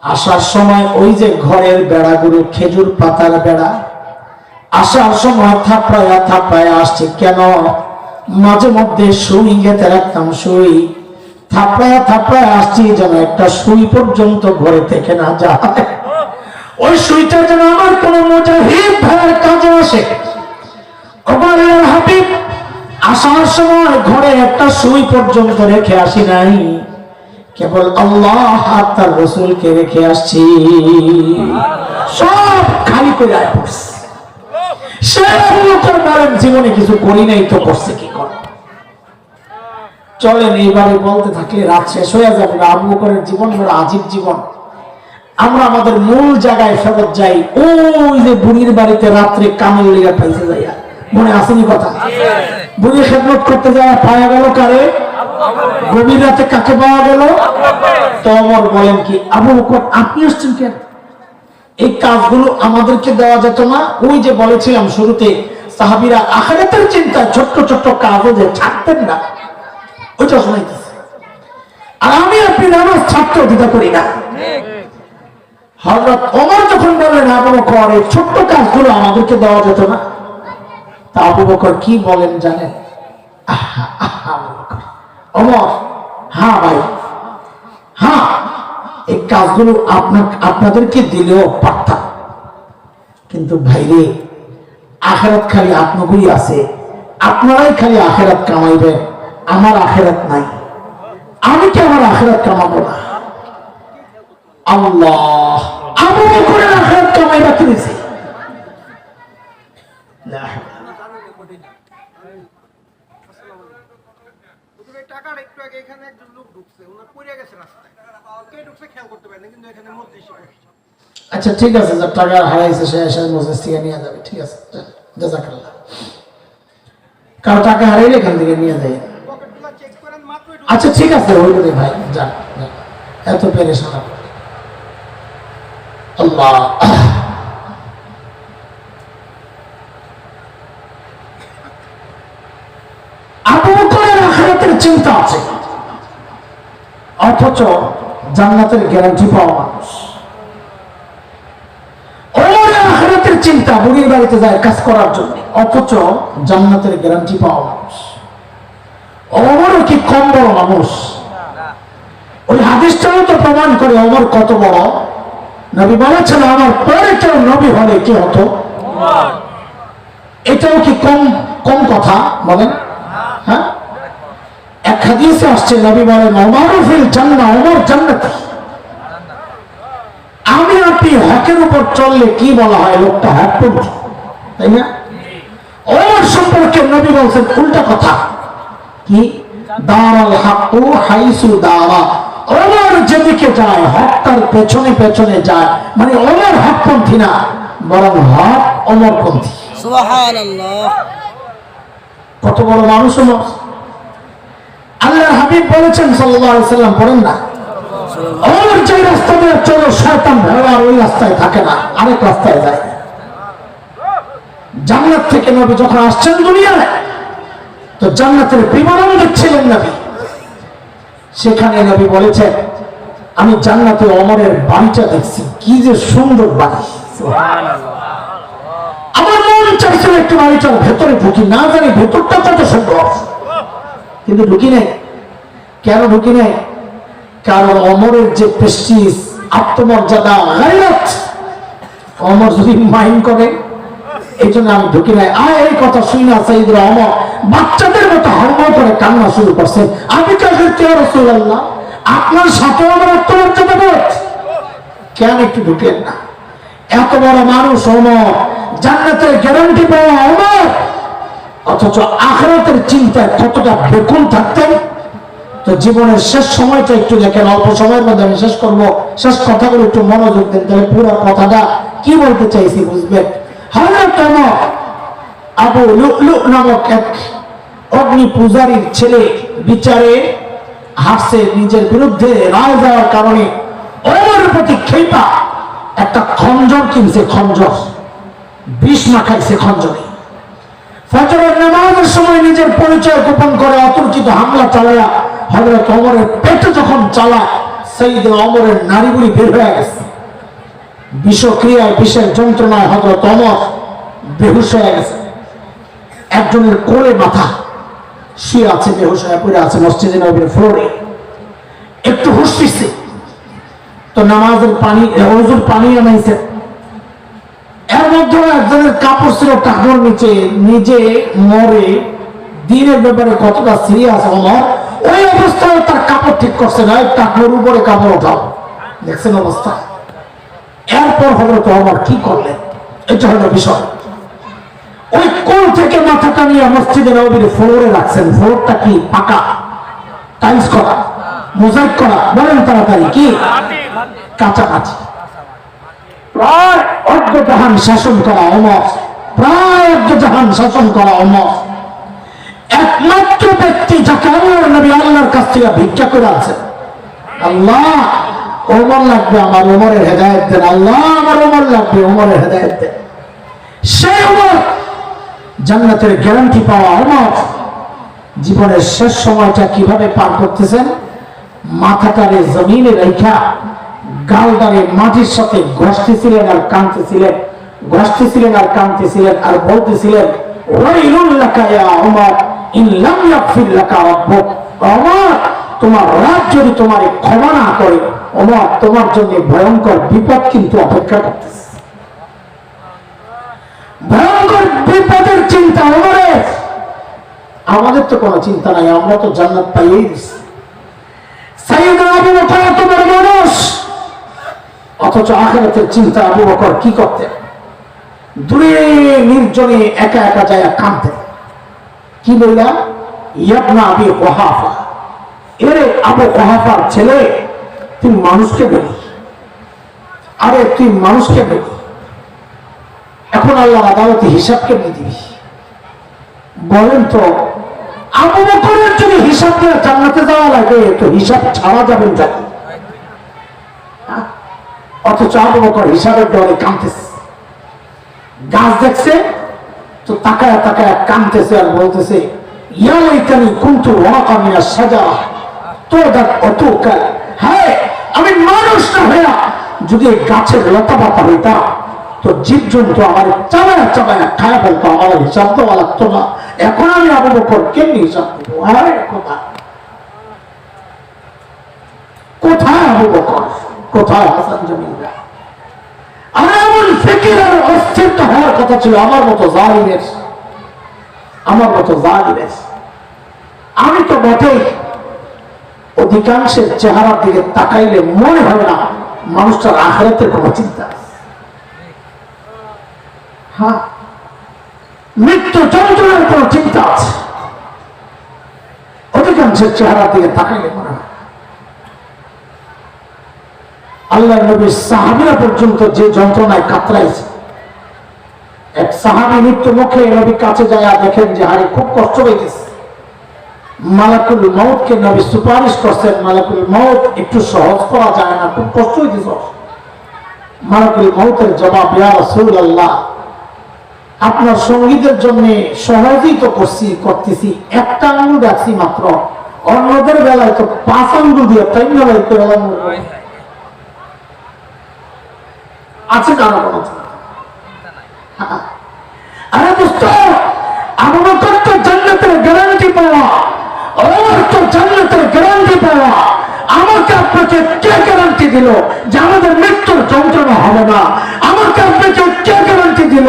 আসার সময় ওই যে ঘরের বেড়াগুলো খেজুর পাতার বেড়া, আসার সময় থাপড়ায়া আসছে। কেন? মাঝে মধ্যে সুই গেতে রাখতাম, সুই থাপড়ায়া আসছি যেন একটা সুই পর্যন্ত ঘরে থেকে না যায়, ওই সুইটা যেন আমার কোন মুজাহিদ ভাইয়ের কাজে আসে। আল্লাহর হাবিব আসার সময় ঘরে একটা সুই পর্যন্ত রেখে আসি নাই, কেবল আল্লাহ আর তার রাসূলকে রেখে আসছি, সব খালি করে আয় পড়ছে। সে বলেন জীবনে কিছু করি নাই তো করছে কি করে। চলেন এইভাবে বলতে থাকলে রাত শেষ হয়ে যাবে। আবু বকরের জীবন বড় আজীব জীবন। আমরা আমাদের মূল জায়গায় ফেরত যাই, ওই যে বুড়ির বাড়িতে রাত্রে কামের লেগে পাইছে যাইয়া, মনে আসেনি কথা? বুড়ি খেদমত করতে যায়, পাওয়া গেল কারে? গভীর রাতে কাকে পাওয়া গেল? তো ওমর বলেন কি, আবু বকর আপনি আসছেন কেন? এই কাজগুলো আমাদেরকে দেওয়া যেত না? ওই যে বলেছিলাম শুরুতে, সাহাবীরা আখিরাতের চিন্তায় ছোট্ট ছোট্ট কাজও যে ছাড়তেন না, ওইটা শোনাইতেছে। আর আমি আপনি নামাজ ছাড়তেও দ্বিধা করি না। হযরত ওমর যখন বললেন আবু বকর এই ছোট্ট কাজগুলো আমাদেরকে দেওয়া যেত না, তা আবু বকর কি বলেন জানেন? ওমর, হ্যাঁ ভাই, হ্যাঁ এই কাজগুলো আপনাদেরকে দিলেও পারতাম, কিন্তু ভাইরে আখিরাত খালি আপনাগুলি আছে, আপনারাই খালি আখিরাত কামাইবেন, আমার আখিরাত নাই, আমি কি আমার আখিরাত কামাবো না? আল্লাহ আবু বকরের আখিরাত কামাইবা কি দিছে? আচ্ছা ঠিক আছে, যার টাকা হারাইছে সে এসে মসজিদ থেকে নিয়ে যাবে, ঠিক আছে, জাযাকাল্লাহ। কারো টাকা হারাইলে এখান থেকে নিয়ে যায়। আচ্ছা ঠিক আছে, ওইগুলি ভাই যান, এত পেরেশান। আল্লাহ আবু বকরের আখিরাতের চিন্তা আছে, অথচ জান্নাতের গ্যারান্টি পাওয়া মানুষ। ওমরের আখিরাতের চিন্তা, বুড়ির বাড়িতে যায় কাজ করার জন্য, অথচ জান্নাতের গ্যারান্টি পাওয়া মানুষ। ওমর কি কম বড় মানুষ? ওই হাদিসটাও তো প্রমাণ করে ওমর কত বড়। নবী বলেছেন আমার পরে কেউ নবী হলে কি হতো? এটাও কি কম কম কথা বলেন? হ্যাঁ, এক হাদিসে আসছে নবী বলেন ওমর ফিল জান্নাহ, ওমর জান্নাতি। আমি আপনি হকের উপর চললে কি বলা হয়? লোকটা হকপন্থী, তাই না? ওমর সম্পর্কে নবী বলছেন উল্টা কথা, কি দারাল হাক্কু হাইসু দারা, ওমর যেদিকে যায় হক তার পেছনে পেছনে যায়, মানে ওমর হকপন্থী না, বরং হক ওমরপন্থী। সুবহানাল্লাহ, কত বড় মানুষ ওমর। আল্লাহর হাবিব বলেছেন সাল্লাল্লাহু আলাইহি সাল্লাম, পড়েন না ওমর যে রাস্তা দিয়ে চলো শয়তান ভেড়া ওই রাস্তায় থাকে না, আরেক রাস্তায় যায়। জান্নাত থেকে নবী যখন আসছেন দুনিয়ায়, তো জান্নাতের বিবরণ দেখছিলেন নবী। সেখানে নবী বলেছেন, আমি জান্নাতে ওমরের বাড়িটা দেখছি, কি যে সুন্দর বাড়ি। আমার মন চাইছিল একটু বাড়িটার ভেতরে ঢুকি, না জানি ভেতরটা কত সুন্দর, কিন্তু ঢুকি নাই। কেন ঢুকি নাই? কারণ ওমরের যে প্রেস্টিজ, আত্মমর্যাদা, গায়রত, ওমর যদি মাইন্ড করে, এই জন্য আমি ঢুকি নাই। এই কথা শুনি না সাইয়েদনা ওমর বাচ্চাদের মতো হাউমাউ করে কান্না শুরু করছে। আমি কাছে ইয়া রাসূলুল্লাহ, আপনার সাথে আমার আত্মমর্যাদা বোধ, কেন একটু ঢুকেন না? এত বড় মানুষ ওমর, জান্নাতের গ্যারান্টি পাওয়া ওমর, অথচ আখিরাতের চিন্তায় কতটা বেকুল থাকতেন। তো জীবনের শেষ সময়টা একটু দেখেন, অল্প সময়ের মধ্যে আমি শেষ করবো, শেষ কথাগুলো একটু মনোযোগ দেন, তাহলে পুরো কথাটা কি বলতে চাইছি বুঝবেন। হযরত ওমর আবু লু'লু নামক এক অগ্নি পূজারীর ছেলে বিচারে হাসছে, নিজের বিরুদ্ধে রায় দেওয়ার কারণে ওমরের প্রতি ক্ষেপা একটা খঞ্জর কিনছে, খঞ্জর বিষ মাখাইছে খঞ্জরে। ফজরের নামাজের সময় নিজের পরিচয় গোপন করে অতর্কিত হামলা চালায়া হযরত ওমরের পেটে যখন চালা, সাইয়েদনা ওমরের নাড়িভুড়ি বের হয়ে গেছে। বিষক্রিয়ায়, বিষের যন্ত্রণায় হযরত ওমর বেহুশ হয়ে গেছে। একজনের কোলে মাথা, শুয়ে আছে, বেহুশ হয়ে পড়ে আছে মসজিদে নববীর ফ্লোরে। একটু হুঁশ ফিরছে, তো নামাজের পানি, ওযুর পানি আনাইছে। এর মধ্যে একজনের কাপড় ছিল টাকর নিচে, নিজে মরে, দিনের ব্যাপারে কতটা সিরিয়াস ওমর, ওই অবস্থায় তার কাপড় ঠিক করছে না, টাকর উপরে কাপড় ওঠাও, দেখছেন অবস্থা। এরপর হযরত ওমর কি করলেন, এটা হলো বিষয়। ওই কোল থেকে মাথাটা নিয়ে মসজিদে নববীর ফ্লোরে রাখছেন। ফ্লোরটা কি? পাকা, টাইলস করা, মোজাইক করা, বলেন তাড়াতাড়ি কি? কাঁচাকাচি। প্রায় অর্ধজাহান শাসন করা ওমর, প্রায় অর্ধজাহান শাসন করা ওমর। একমাত্র ব্যক্তি যাকে আমার নবী আল্লাহর কাছ থেকে ভিক্ষা করে আছেন, আল্লাহ ওমর লাগবে, আমার ওমরের হেদায়েত দেন, আল্লাহ আমার ওমর লাগবে, ওমরের হেদায়েত দেন। সেই ওমর, জান্নাতের গ্যারান্টি পাওয়া ওমর, জীবনের শেষ সময়টা কিভাবে পার করতেছেন? মাথাটারে জমিনে রেখা গালদারে মাটির সাথে ঘষতেছিলেন আর কাঁদতেছিলেন, ঘষতেছিলেন আর কাঁদতেছিলেন, আর বলতেছিলেন, ওয়াইলুল লাকা ইয়া ওমর ইন লাম ইয়াগফির লাকা রাব্বুক। ওমর, তোমার রব যদি তোমারে ক্ষমা না করে, ওমর তোমার জন্য ভয়ঙ্কর বিপদ কিন্তু অপেক্ষা করতেছে। ভয়ঙ্কর বিপদের চিন্তা ওমরের। আমাদের তো কোনো চিন্তা নাই, আমরা তো জান্নাত পাইয়েই দিচ্ছি। সাইয়েদনা আবু বকর এত বড় মানুষ, অথচ আখিরাতের চিন্তা আবু বকর কি করতেন? দূরে নির্জনে একা একা যায় কাঁদতেন। কি বললাম? ইয়াবনা আবি কুহাফা, এরে আবু কুহাফার ছেলে, তুই মানুষকে বলি, আরে তুই মানুষকে বলি, এখন আল্লাহ আদালতে হিসাব কেমনি দিবি? বলেন তো, আবু বকরের যদি হিসাব দিয়ে জান্নাতে যাওয়া লাগে, তো হিসাব ছাড়া যাবেন নাকি? অথচ আবু বকর হিসাবের ডরে কাঁদতেছে। গাছ দেখছে তো তাকায় তাকায় কাঁদতেছে আর বলতেছে, ইয়া লাইতানি কুনতু ওয়ারাকা মিনাশ শাজারা তুদাক অতুকাল। হ্যাঁ, আমি মানুষ না হইয়া যদি গাছের লতা পাতা হইতাম, তো জীবজন্তু আমার চাবায়া চাবায়া খায়া ফেলতো, আমার হিসাব দেওয়া লাগতো না। এখন আমি আবু বকর কেমনি হিসাব দেবো? কোথায় আবু বকর, কোথায় হাসান জমিরা? আর এমন ফিকির আর অস্থিরতা হওয়ার কথা ছিল আমার মতো জালিমের, আমার মতো জালিমের। আমি তো বটেই, অধিকাংশের চেহারার দিকে তাকাইলে মনে হয় না মানুষটার আখিরাতের কোনো চিন্তা। হ্যাঁ, মৃত্যু যন্ত্রণার কোনো চিন্তা আছে, অধিকাংশের চেহারার দিকে তাকাইলে মনে হয়। আল্লাহ নবীর সাহাবীরা পর্যন্ত যে যন্ত্রণায় কাতরাইছে। এক সাহাবী মৃত্যু মুখে নবী কাছে যায় দেখেন যে আরে খুব কষ্ট হইতেছে, মালাকুল মউতকে নবী সুপারিশ করছেন, মালাকুল মউত একটু সহজ করা যায় না, খুব কষ্ট হইতেছে। মালাকুল মউতের জবাব, ইয়া রাসূলুল্লাহ, আপনার সঙ্গীদের জন্য সহজই তো করতেছি, একটা আঙ্গুল রাখছি মাত্র, অন্যদের বেলায় তো 5 আঙ্গুল দিয়ে তাই না ভাই করে আছে কারো কোনো? আরে দোস্ত, আবু বকর তো জান্নাতের গ্যারান্টি পাওয়া, ওমর তো জান্নাতের গ্যারান্টি পাওয়া, আমাকে আপনাকে কে গ্যারান্টি দিল যে আমাদের মৃত্যুর যন্ত্রণা হবে না? আমাকে আপনাকে কে গ্যারান্টি দিল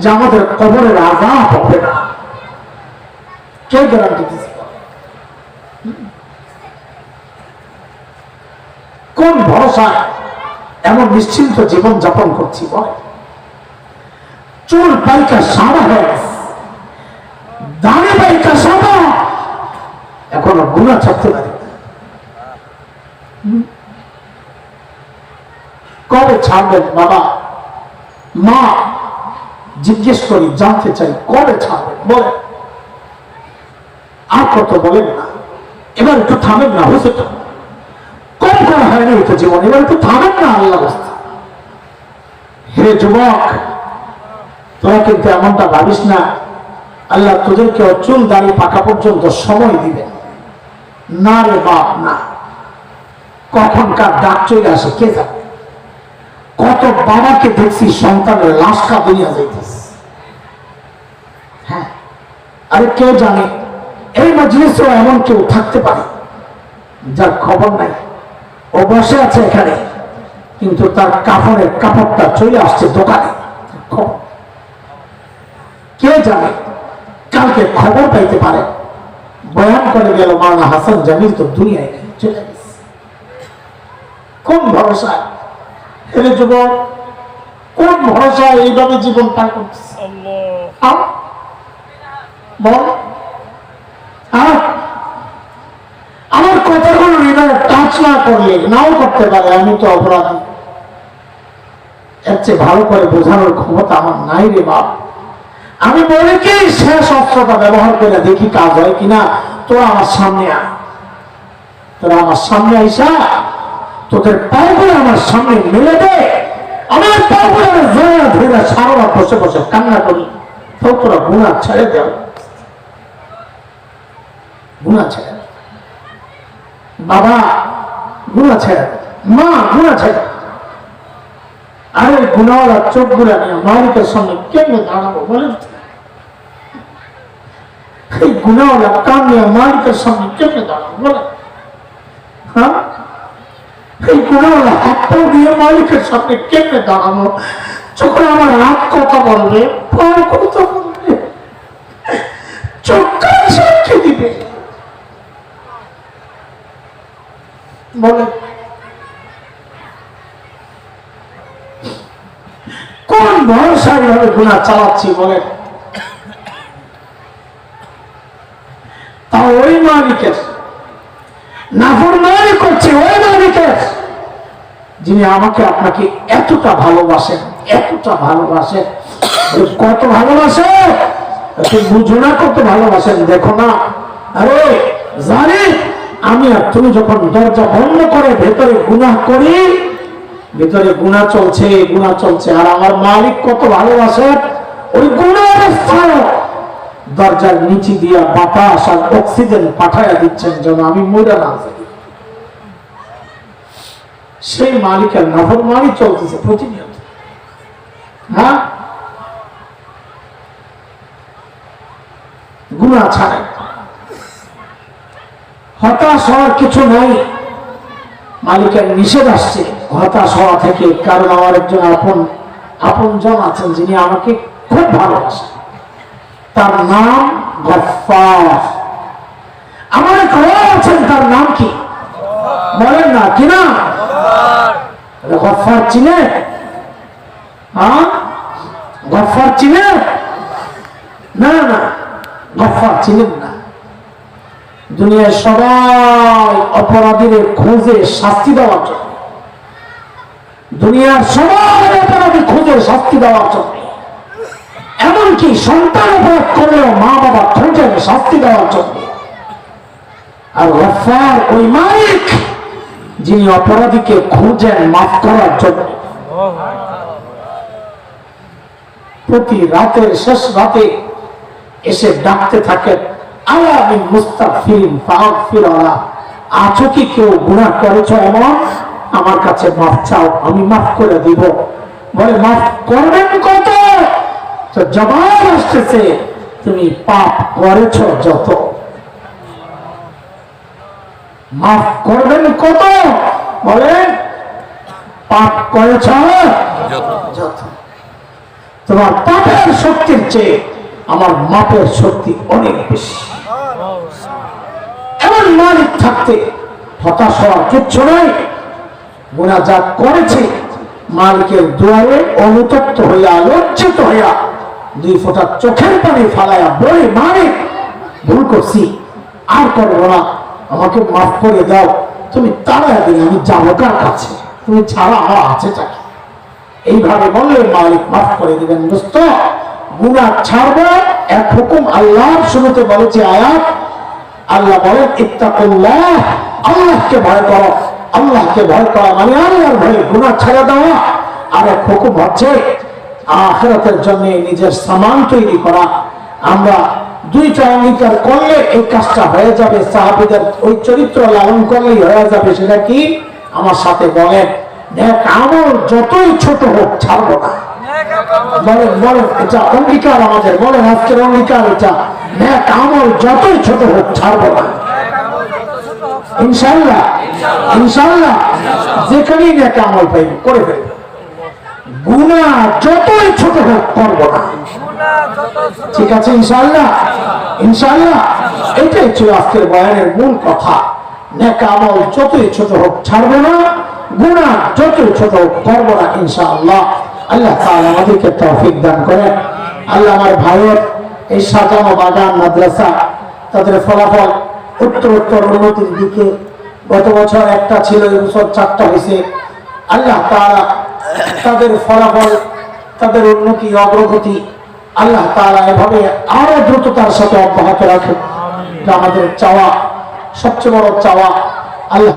যে আমাদের কবরের আযাব হবে না? কে গ্যারান্টি দিছে? কোন ভরসায় এমন নিশ্চিন্ত জীবন যাপন করছি বলে? চুল পাইকা সাদা হয়ে দাড়ি পাইকা সাদা, এখনো গুনাহ ছাড়তে পারি। কবে ছাড়বেন বাবা? মা জিজ্ঞেস করি, জানতে চাই, কবে ছাড়বেন বলে? আর কত বলেন না, এবার একটু থামেন না, হয়েছে তো কম করা হয়নি তো জীবন, এবার একটু থামেন না। আল্লাহ হে যুবক, তোরা কিন্তু এমনটা ভাবিস না আল্লাহ তোদেরকে চুল দাড়ি পাকা পর্যন্ত সময় দিবে না রে বাপ, না। কখন কার ডাক চলে আসে কে জানে? কত বাবাকে দেখছি সন্তানের লাশটা দুনিয়া যাইতেছে। হ্যাঁ, আরে কেউ জানে এই মজলিসেও এমন কেউ থাকতে পারে যার খবর নাই। ও বসে আছে এখানে, কিন্তু তার কাপড়ের কাপড়টা চলে আসছে দোকানে। কে জানে কালকে খবর পাইতে পারে বয়ান করে গেল মাওলানা হাসান জামিল তো দুনিয়ায় চলে গেছে। কোন ভরসা এর যুবক, কোন ভরসা এইভাবে জীবন পার করতেছে? আমার কথাগুলো হৃদয়ে টাচ না করলে, নাও করতে পারে আমি তো অপরাধী, এর চেয়ে ভালো করে বোঝানোর ক্ষমতা আমার নাই রে বাপ। আমি বলে কি শেষ অস্ত্রটা ব্যবহার করে দেখি কাজ হয় কিনা। তোরা আমার সামনে আয়, তোরা আমার সামনে আইসা তোদের পাগুলো আমার সামনে মেলে দে, আমার পাগুলো ধরে ধরে সারা রাত বসে বসে কান্না করি, তো তোরা গুনাহ ছেড়ে দেও, গুনাহ ছেড়ে বাবা, গুনাহ ছেড়ে, মা গুনাহ ছেড়ে। আরে গুনাহওয়ালা চোখ গুলা নিয়ে মালিকের সামনে কেমনে দাঁড়াবো বলেন? এই গুনাহওয়ালা কান নিয়ে মালিকের সামনে কেমনে দাঁড়াবো বলেন? হ্যাঁ, এই গুনাহওয়ালা হাত পা দিয়ে মালিকের সামনে কেমনে দাঁড়াবো? যখন আমার হাত কথা বলবে, পা কথা বলবে, চোখ কান সাক্ষী দিবে বলে। কোন ভরসায় ভাবে গুনাহ চালাচ্ছি বলে? তা ওই মালিকের নাফরমানি করছে, ওই মালিকের যিনি আমাকে আপনাকে এতটা ভালোবাসেন, এতটা ভালোবাসেন। কত ভালোবাসে বুঝো না, কত ভালোবাসেন দেখো না। আরে জানি আমি আর তুমি যখন দরজা বন্ধ করে ভেতরে গুনাহ করি, ভিতরে গুনাহ চলছে, গুনাহ চলছে, আর আমার মালিক কত ভালোবাসে, ওই গুনাহ অবস্থায় দরজার নিচে দিয়া বাতাস আর অক্সিজেন পাঠাইয়া দিচ্ছেন যেন আমি মরে না যাই। সেই মালিকের নাফরমানি চলতেছে প্রতিনিয়ত। হ্যাঁ, গুনাহ ছাড়ে হতাশ হওয়ার কিছু নাই। মালিকের নিষেধ আসছে হতাশ হওয়া থেকে, কারণ আমার একজন আপনজন আছেন যিনি আমাকে খুব ভালোবাসেন, তার নাম গফফার। আমার এক রব আছেন, তার নাম কি বলেন না? কি না? গফফার চিনে? হ্যাঁ, গফফার চিনে? না না, গফফার চিনেন না। দুনিয়ার সবাই অপরাধীদের খোঁজে শাস্তি দেওয়ার জন্য, দুনিয়ার সবাই অপরাধী খোঁজে শাস্তি দেওয়ার জন্য, এমনকি সন্তান অপরাধ করলেও মা বাবা খোঁজেন শাস্তি দেওয়ার জন্য। আর গফফার ওই মালিক যিনি অপরাধীকে খুঁজেন মাফ করার জন্য। প্রতি রাতের শেষ রাতে এসে ডাকতে থাকেন, আলা মিন মুস্তাগফিরিন ফাগফির লাহু, আছো কি কেউ গুনাহ করেছো এমন, আমার কাছে মাফ চাও, আমি মাফ করে দিব। বলে মাফ করবেন কত? তো জবাব আসতেছে, তুমি পাপ করেছো যত। মাফ করবেন কত? বলেন পাপ করেছ যত। তোমার পাপের শক্তির চেয়ে আমার মাপের শক্তি অনেক বেশি। এমন মালিক থাকতে হতাশ হওয়ার কিচ্ছু নয়। মুনাজাত করেছে, মালিকের দুয়ারে অনুতপ্ত হইয়া লজ্জিত হইয়া 2 ফোঁটা চোখের পানি ফালাইয়া বলে, মালিক ভুল করছি, আর করবো না, আমাকে মাফ করে দাও। তুমি তাড়াইয়া দিলে আমি যাবো কার কাছে? তুমি ছাড়া আমার আছে চাকি? এইভাবে বললে মালিক মাফ করে দিবেন। দোস্ত, গুনাহ ছাড়বো এক হুকুম আল্লাহর শুরুতে বলেছে আয়াত। আল্লাহ বলেন ইত্তাকুল্লাহ, আল্লাহকে ভয় করো। আল্লাহকে ভয় করা মানে আল্লাহর ভয়ে গুনাহ ছেড়ে দেওয়া। আর এক হুকুম হচ্ছে আখিরাতের জন্য নিজের সামান তৈরি করা। আমরা 2টা অঙ্গীকার করলে এই কাজটা হয়ে যাবে। সাহাবীদের ওই চরিত্র লালন করলেই হয়ে যাবে। সেটা কি? আমার সাথে বলেন, নেক আমল যতই ছোট হোক ছাড়বো না। বলেন বলেন, এটা অঙ্গীকার আমাদের। বলেন আজকের অঙ্গীকার এটা, নেক আমল যতই ছোট হোক ছাড়বো না। ইনশাআল্লাহ ইনশাআল্লাহ যেখানেই নেক আমল পাই করে ফেলবো। গুনাহ যতই ছোট হোক করবো না। ঠিক আছে? ইনশাআল্লাহ ইনশাআল্লাহ এটাই ছিল আজকের বয়ানের মূল কথা। নেক আমল যতই ছোট হোক ছাড়বো না, গুনাহ যতই ছোট হোক করবো না ইনশাআল্লাহ। আল্লাহ তাআলা আমাদেরকে তৌফিক দান করেন। আল্লাহ আমার ভাইয়ের এই সাজানো বাগান মাদ্রাসা, তাদের ফলাফল উত্তর উন্নতির দিকে। গত বছর 1টা ছিল, এই বছর 4টা হয়েছে। আল্লাহ তাআলা তাদের ফলাফল, তাদের উন্নতি অগ্রগতি আল্লাহ তাআলা এভাবে আরো দ্রুততার সাথে অব্যাহত রাখেন। আমাদের চাওয়া, সবচেয়ে বড় চাওয়া আল্লাহ